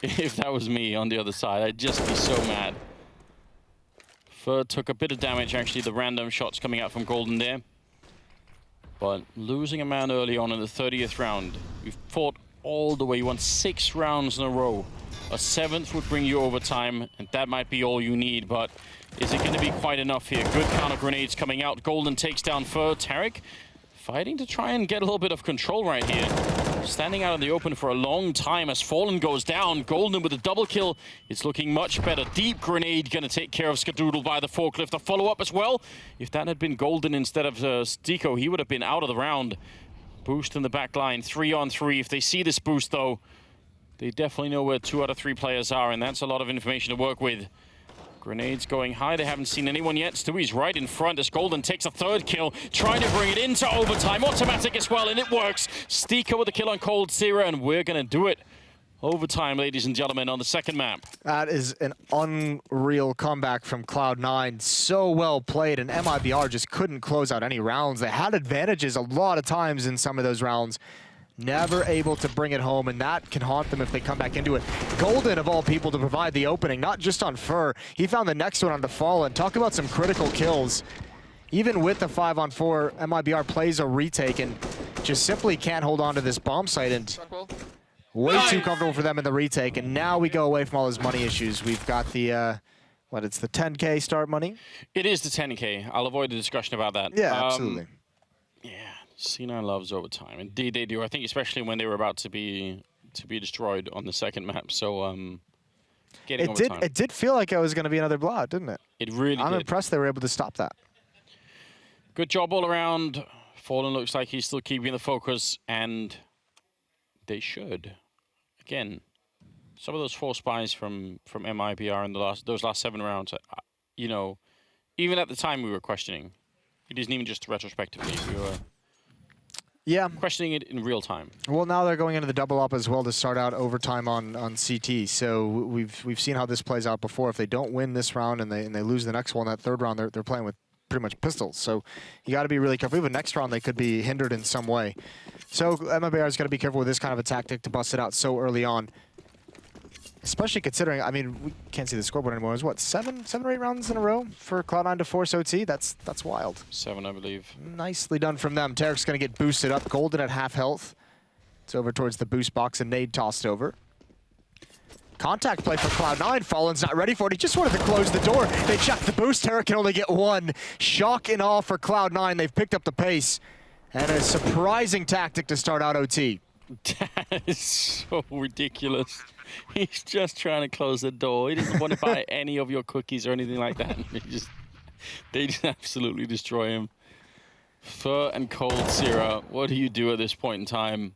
if that was me on the other side. I'd just be so mad. Fur took a bit of damage, actually, the random shots coming out from Golden there. But losing a man early on in the 30th round, we've fought all the way. You won 6 rounds in a row. A 7th would bring you overtime, and that might be all you need, but is it going to be quite enough here? Good counter grenades coming out. Golden takes down Fur. Tarek fighting to try and get a little bit of control right here. Standing out in the open for a long time as Fallen goes down. Golden with a double kill. It's looking much better. Deep grenade going to take care of Skadoodle by the forklift. A follow-up as well. If that had been Golden instead of Stico, he would have been out of the round. Boost in the back line. 3-on-3. If they see this boost, though, they definitely know where 2 out of 3 players are, and that's a lot of information to work with. Grenades going high. They haven't seen anyone yet. Stewie's right in front as Golden takes a 3rd kill, trying to bring it into overtime. Automatic as well, and it works. Stico with a kill on Cold Zero, and we're going to do it. Overtime, ladies and gentlemen, on the 2nd map. That is an unreal comeback from Cloud9. So well played, and MIBR just couldn't close out any rounds. They had advantages a lot of times in some of those rounds. Never able to bring it home, and that can haunt them if they come back into it. Golden, of all people, to provide the opening, not just on Fur. He found the next one on the Fallen. Talk about some critical kills. Even with the 5-on-4, MIBR plays a retake and just simply can't hold on to this bomb site, and way too comfortable for them in the retake. And now we go away from all those money issues. We've got the, it's the 10K start money? It is the 10K. I'll avoid the discussion about that. Yeah, absolutely. Yeah. C9 loves overtime. Indeed they do. I think especially when they were about to be destroyed on the 2nd map. So getting overtime. It did feel like it was going to be another blowout, didn't it? It really did. I'm impressed they were able to stop that. Good job all around. Fallen looks like he's still keeping the focus, and they should. Again, some of those 4 spies from MIBR in those last 7 rounds, you know, even at the time we were questioning. It isn't even just retrospectively. We were questioning it in real time. Well, now they're going into the double up as well to start out overtime on CT. So we've seen how this plays out before. If they don't win this round and they lose the next one, that 3rd round, they're playing with pretty much pistols. So you got to be really careful. Even next round, they could be hindered in some way. So MIBR's got to be careful with this kind of a tactic to bust it out so early on. Especially considering, I mean, we can't see the scoreboard anymore. It was what, 7 or 8 rounds in a row for Cloud9 to force OT? That's wild. 7, I believe. Nicely done from them. Tarek's going to get boosted up. Golden at half health. It's over towards the boost box, and nade tossed over. Contact play for Cloud9. Fallen's not ready for it. He just wanted to close the door. They check the boost. Tarek can only get 1. Shock and awe for Cloud9. They've picked up the pace. And a surprising tactic to start out OT. That is so ridiculous. He's just trying to close the door. He doesn't want to buy any of your cookies or anything like that. They just absolutely destroy him. Fur and Cold Zero, what do you do at this point in time?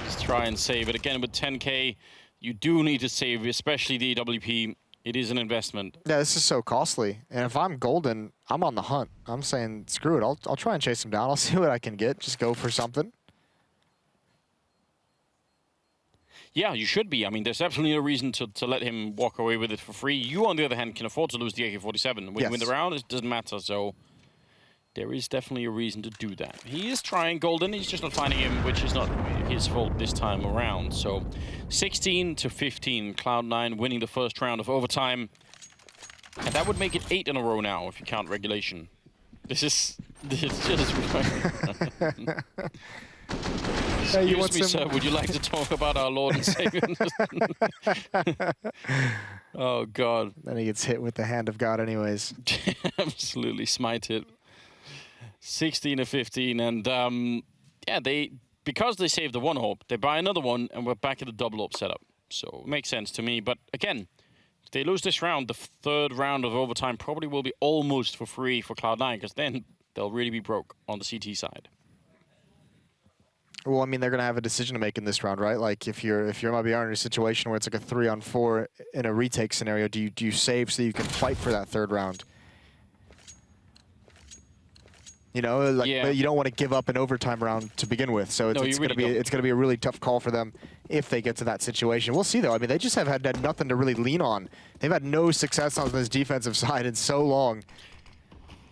Just try and save it. Again, with 10K, you do need to save, especially the WP. It is an investment. Yeah, this is so costly. And if I'm golden, I'm on the hunt. I'm saying, screw it. I'll try and chase him down. I'll see what I can get. Just go for something. Yeah, you should be. I mean, there's absolutely no reason to let him walk away with it for free. You, on the other hand, can afford to lose the AK-47. When you win the round, it doesn't matter. So there is definitely a reason to do that. He is trying golden. He's just not finding him, which is not his fault this time around. So 16-15, Cloud9 winning the first round of overtime. And that would make it 8 in a row now, if you count regulation. This is just... Excuse me, sir, would you like to talk about our Lord and Savior? Oh, God. Then he gets hit with the hand of God anyways. Absolutely smite it. 16-15, and yeah, because they saved the one AWP, they buy another one, and we're back at the double AWP setup. So it makes sense to me, but again, if they lose this round, the third round of overtime probably will be almost for free for Cloud9, because then they'll really be broke on the CT side. Well, I mean, they're going to have a decision to make in this round, right? Like, if you're MIBR in a situation where it's like a 3-on-4 in a retake scenario, do you save so you can fight for that third round? You know, like you don't want to give up an overtime round to begin with, so it's going to be a really tough call for them if they get to that situation. We'll see, though. I mean, they just have had nothing to really lean on. They've had no success on this defensive side in so long.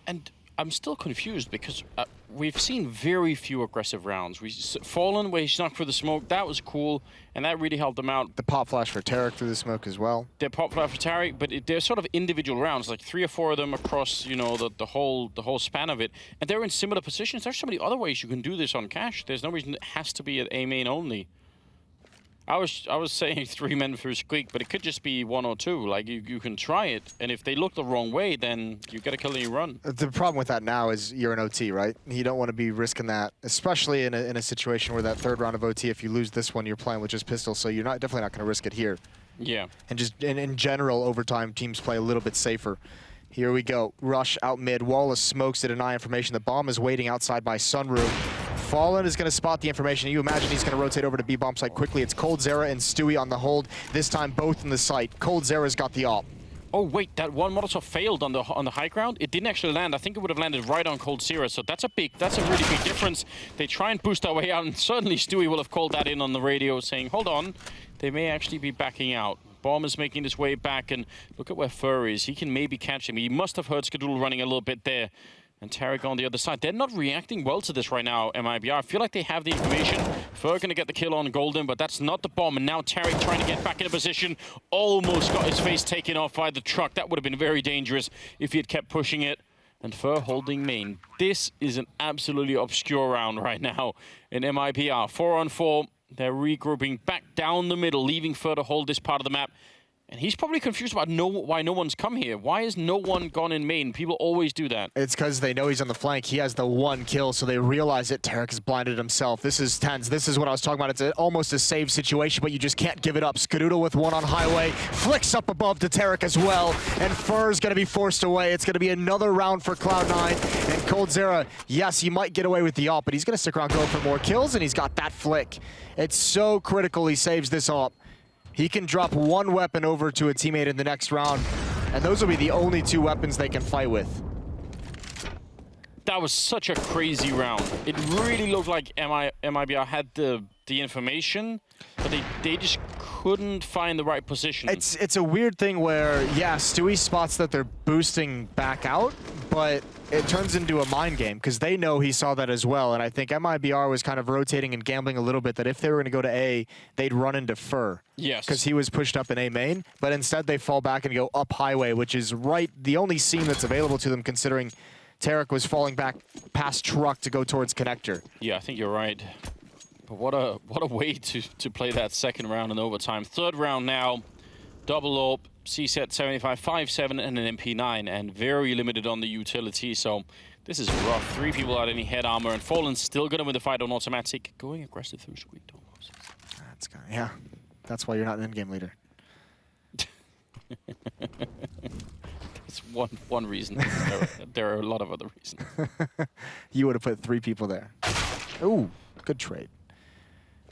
And I'm still confused because we've seen very few aggressive rounds. Fallen, where he snuck through the smoke, that was cool, and that really helped them out. The pop flash for Tarek through the smoke as well. They're pop flash for Tarek, but they're sort of individual rounds, like 3 or 4 of them across, you know, the whole span of it. And they're in similar positions. There's so many other ways you can do this on cash. There's no reason it has to be at A main only. I was saying 3 men through Squeak, but it could just be 1 or 2. Like, you can try it, and if they look the wrong way, then you get a kill and you run. The problem with that now is you're an OT, right? You don't want to be risking that, especially in a situation where that third round of OT, if you lose this one, you're playing with just pistols, so you're definitely not going to risk it here. Yeah. And just in general, overtime, teams play a little bit safer. Here we go. Rush out mid. Wallace smokes to deny information. The bomb is waiting outside by Sunroom. Fallen is going to spot the information. You imagine he's going to rotate over to B-bomb site quickly. It's Cold Zera and Stewie on the hold. This time, both in the site. Cold Zera's got the AWP. Oh wait, that one Molotov failed on the high ground. It didn't actually land. I think it would have landed right on Cold Zera. So that's a really big difference. They try and boost our way out, and certainly Stewie will have called that in on the radio, saying, "Hold on, they may actually be backing out." Bomb is making his way back, and look at where Fur is. He can maybe catch him. He must have heard Skadoodle running a little bit there. And Tarek on the other side. They're not reacting well to this right now, MIBR. I feel like they have the information. Fur going to get the kill on Golden, but that's not the bomb. And now Tarek trying to get back in a position. Almost got his face taken off by the truck. That would have been very dangerous if he had kept pushing it. And Fur holding main. This is an absolutely obscure round right now in MIBR. 4-on-4. They're regrouping back down the middle, leaving Fur to hold this part of the map. And he's probably confused about why no one's come here. Why has no one gone in main? People always do that. It's because they know he's on the flank. He has the 1 kill, so they realize it. Tarek has blinded himself. This is tense. This is what I was talking about. It's almost a save situation, but you just can't give it up. Skadoodle with 1 on highway. Flicks up above to Tarek as well. And Fur's going to be forced away. It's going to be another round for Cloud9. And Cold Zera, yes, he might get away with the AWP, but he's going to stick around, go for more kills, and he's got that flick. It's so critical he saves this AWP. He can drop 1 weapon over to a teammate in the next round, and those will be the only 2 weapons they can fight with. That was such a crazy round. It really looked like MIBR had the information, but they just couldn't find the right position. It's a weird thing where, yeah, Stewie spots that they're boosting back out, but it turns into a mind game because they know he saw that as well. And I think MIBR was kind of rotating and gambling a little bit that if they were going to go to A, they'd run into Fur. Yes. Because he was pushed up in A main, but instead they fall back and go up highway, which is the only seam that's available to them considering Tarek was falling back past truck to go towards connector. Yeah, I think you're right. But what a way to play that second round in overtime. Third round now, double AWP, C-set 75, 5-7, and an MP9, and very limited on the utility. So this is rough. 3 people without any head armor, and Fallen's still going to win the fight on automatic. Going aggressive through Squeak. That's kind of, yeah. That's why you're not an in-game leader. It's one reason. There are a lot of other reasons. You would have put 3 people there. Ooh, good trade.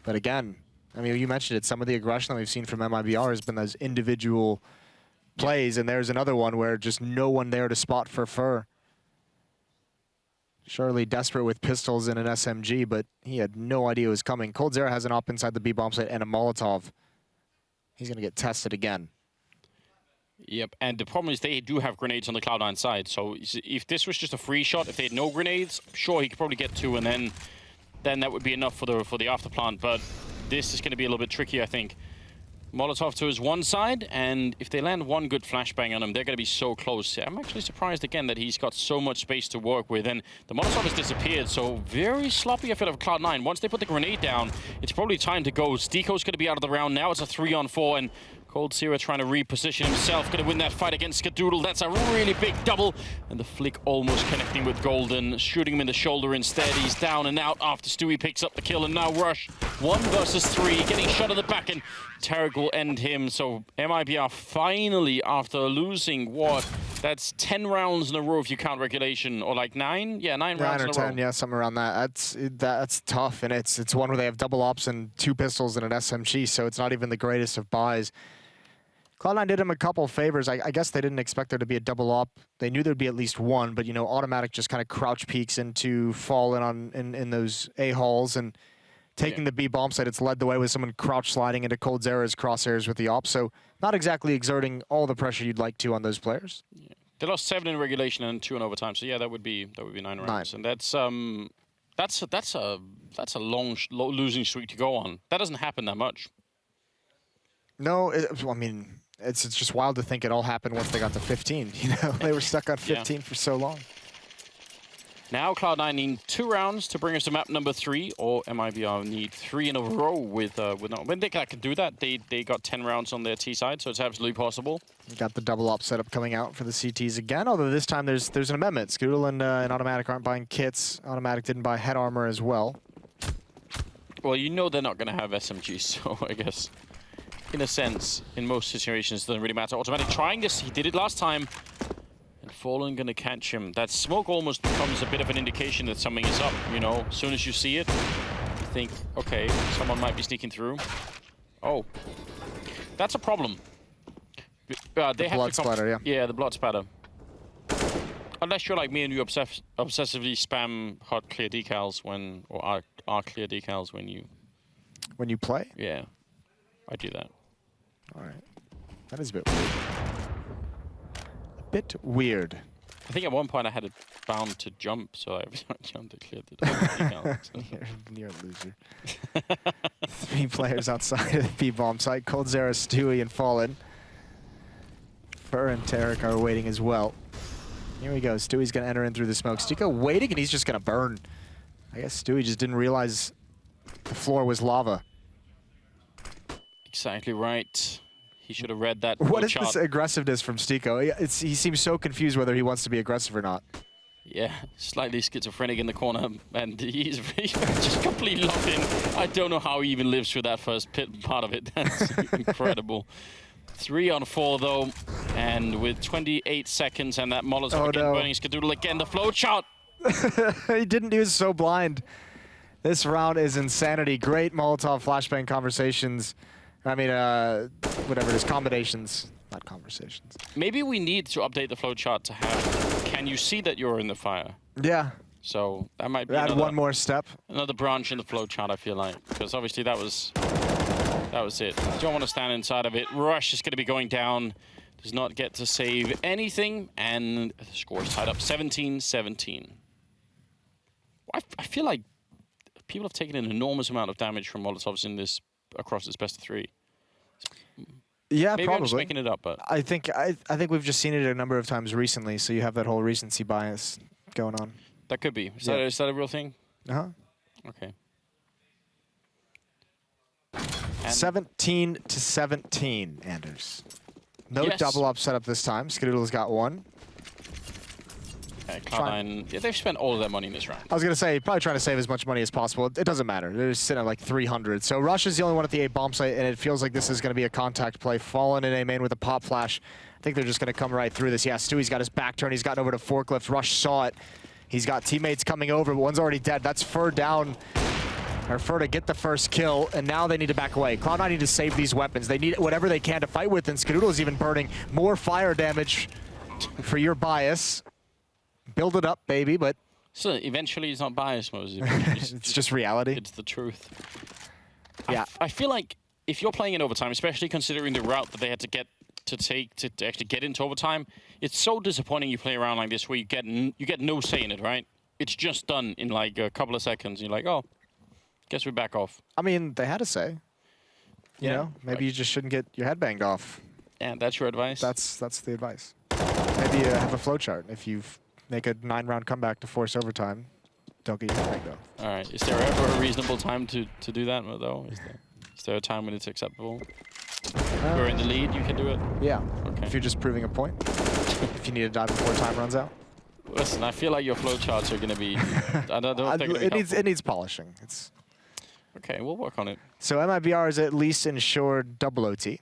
But again, I mean, you mentioned it. Some of the aggression that we've seen from MIBR has been those individual plays, and there's another one where just no one there to spot for Fur. Surely desperate with pistols and an SMG, but he had no idea it was coming. coldzera has an op inside the B bomb site and a Molotov. He's going to get tested again. Yep, and the problem is they do have grenades on the Cloud9 side, so if this was just a free shot, if they had no grenades, sure, he could probably get 2, and then that would be enough for the after plant, but this is going to be a little bit tricky, I think. Molotov to his one side, and if they land one good flashbang on him, they're going to be so close. I'm actually surprised again that he's got so much space to work with, and the Molotov has disappeared, so very sloppy effort of Cloud9. Once they put the grenade down, it's probably time to go. Stico's going to be out of the round now. It's a 3-on-4, and coldzera trying to reposition himself, going to win that fight against Skadoodle. That's a really big double, and the flick almost connecting with Golden, shooting him in the shoulder instead. He's down and out after Stewie picks up the kill, and now Rush 1 versus 3, getting shot at the back, and Tarek will end him. So MIBR finally, after losing what? That's 10 rounds in a row if you count regulation, or like 9? Yeah, 9 rounds in a row. 9 or 10, yeah, something around that. That's tough, and it's one where they have double ops and 2 pistols and an SMG, so it's not even the greatest of buys. Cloud9 did him a couple favors. I guess they didn't expect there to be a double op. They knew there'd be at least one, but you know, automatic just kind of crouch peeks into fall in those A-halls, and taking the B bomb site, it's led the way with someone crouch sliding into coldzera's crosshairs with the op. So not exactly exerting all the pressure you'd like to on those players. Yeah. They lost 7 in regulation and 2 in overtime. So yeah, that would be 9 rounds, and that's a long losing streak to go on. That doesn't happen that much. No, I mean, it's just wild to think it all happened once they got to 15. You know, they were stuck on 15 for so long. Now Cloud9 need 2 rounds to bring us to map number 3, or MIBR need 3 in a row with no. When they can do that, they got 10 rounds on their T side, so it's absolutely possible. We got the double op setup coming out for the CTs again, although this time there's an amendment. Skadoodle and Automatic aren't buying kits. Automatic didn't buy head armor as well. Well, you know they're not going to have SMGs, so I guess in a sense, in most situations, it doesn't really matter. Automatic trying this, he did it last time. And Fallen gonna catch him. That smoke almost becomes a bit of an indication that something is up, you know. As soon as you see it, you think, okay, someone might be sneaking through. Oh. That's a problem. The blood splatter, yeah. Yeah, the blood splatter. Unless you're like me and you obsessively spam hot clear decals when, or are clear decals when you... When you play? Yeah, I do that. All right. That is a bit weird. Bit weird. I think at one point I had it bound to jump, so every time I jumped, it cleared the decals. You're a loser. 3 players outside of the B-bomb site. coldzera, Stewie, and Fallen. Fur and Tarek are waiting as well. Here we go. Stewie's going to enter in through the smoke. Stico waiting, and he's just going to burn. I guess Stewie just didn't realize the floor was lava. Exactly right. He should have read that. What is this aggressiveness from Stico? He seems so confused whether he wants to be aggressive or not. Yeah, slightly schizophrenic in the corner, and he's just completely locked in. I don't know how he even lives through that first part of it. That's incredible. 3-on-4 though, and with 28 seconds and that Molotov again burning Skadoodle again, the float shot. He didn't. He was so blind. This round is insanity. Great Molotov flashbang conversations. I mean, whatever it is, combinations, not conversations. Maybe we need to update the flowchart to have, can you see that you're in the fire? Yeah. So that might be add one more step. Another branch in the flowchart, I feel like, because obviously that was it. You don't want to stand inside of it. Rush is going to be going down, does not get to save anything, and the score is tied up 17-17. I feel like people have taken an enormous amount of damage from Molotovs in this, across this best of 3. Yeah, maybe probably. I'm just making it up, but I think we've just seen it a number of times recently, so you have that whole recency bias going on. That could be. Is that a real thing? Uh-huh. Okay. 17-17, Anders. No double up setup this time. Skadoodle's got 1. Cloud9, yeah, they've spent all of their money in this round. I was going to say, probably trying to save as much money as possible. It doesn't matter. They're sitting at like 300. So Rush is the only one at the A bomb site, and it feels like this is going to be a contact play. Fallen in A main with a pop flash. I think they're just going to come right through this. Yeah, Stewie's got his back turn. He's gotten over to Forklift. Rush saw it. He's got teammates coming over, but one's already dead. That's Fur down. Or Fur to get the first kill, and now they need to back away. Cloud9 need to save these weapons. They need whatever they can to fight with, and Skadoodle's even burning more fire damage for your bias. Build it up, baby, but... So eventually it's not bias, Moses. It's just reality. It's the truth. Yeah. I feel like if you're playing in overtime, especially considering the route that they had to take to actually get into overtime, it's so disappointing you play around like this where you get no say in it, right? It's just done in like a couple of seconds. You're like, oh, guess we back off. I mean, they had a say. You know, maybe you just shouldn't get your head banged off. Yeah, that's your advice? That's the advice. Maybe have a flowchart. If you make a 9-round comeback to force overtime, don't get your head banged off. All right. Is there ever a reasonable time to do that, though? Is there a time when it's acceptable? If you're in the lead, you can do it? Yeah. Okay. If you're just proving a point. If you need to die before time runs out. Listen, I feel like your flowcharts are going to be... I don't think it needs polishing. It's okay, we'll work on it. So MIBR is at least ensured double OT.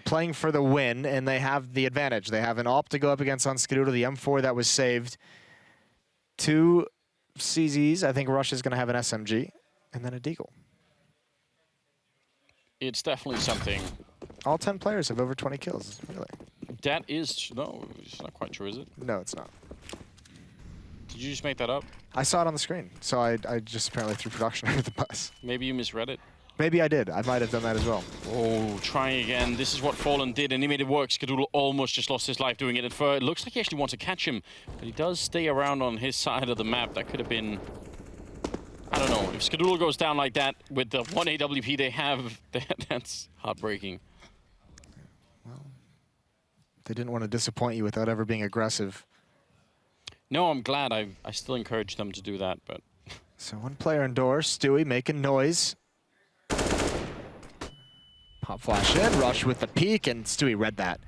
Playing for the win, and they have the advantage. They have an AWP to go up against on Skadoodle, the M4 that was saved. 2 CZs. I think Rush is going to have an SMG, and then a Deagle. It's definitely something. All 10 players have over 20 kills, really. That is... No, it's not quite true, is it? No, it's not. Did you just make that up? I saw it on the screen, so I just apparently threw production under the bus. Maybe you misread it. Maybe I did. I might have done that as well. Oh, trying again. This is what Fallen did, and he made it work. Skadoodle almost just lost his life doing it. It looks like he actually wants to catch him, but he does stay around on his side of the map. That could have been... I don't know. If Skadoodle goes down like that with the 1 AWP they have, that's heartbreaking. Well, they didn't want to disappoint you without ever being aggressive. No, I'm glad. I still encourage them to do that, but... So 1 player indoors, Stewie making noise. Pop flash in, Rush with the peek, and Stewie read that.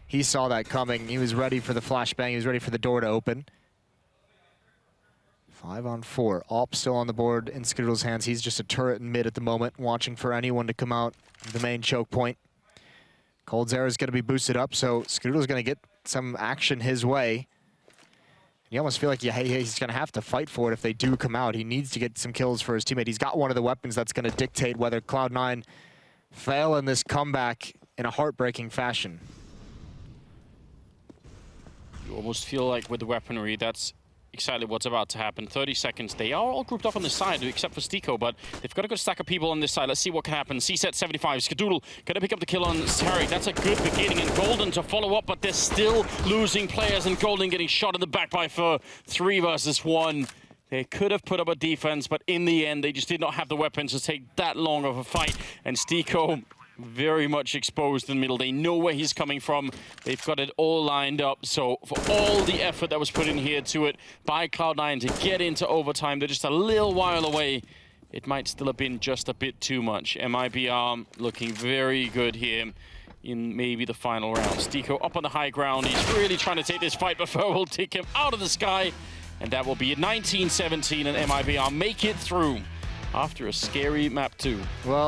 He saw that coming. He was ready for the flashbang. He was ready for the door to open. 5 on 4. AWP still on the board in Skadoodle's hands. He's just a turret in mid at the moment, watching for anyone to come out of the main choke point. Cold's Air is going to be boosted up, so Skadoodle's going to get some action his way. You almost feel like he's going to have to fight for it if they do come out. He needs to get some kills for his teammate. He's got one of the weapons that's going to dictate whether Cloud9 fail in this comeback in a heartbreaking fashion. You almost feel like with the weaponry, that's exactly what's about to happen. 30 seconds. They are all grouped up on the side, except for Stiko, but they've got a good stack of people on this side. Let's see what can happen. C-set 75. Skadoodle going to pick up the kill on Tariq. That's a good beginning. And Golden to follow up, but they're still losing players. And Golden getting shot in the back by Fur. 3 versus 1. They could have put up a defense, but in the end, they just did not have the weapons to take that long of a fight. And Stiko very much exposed in the middle. They know where he's coming from. They've got it all lined up. So for all the effort that was put in here to it by Cloud9 to get into overtime, they're just a little while away. It might still have been just a bit too much. MIBR looking very good here in maybe the final round. Stiko up on the high ground. He's really trying to take this fight, but Fur will take him out of the sky. And that will be at 19-17, and MIBR make it through after a scary map 2. Well.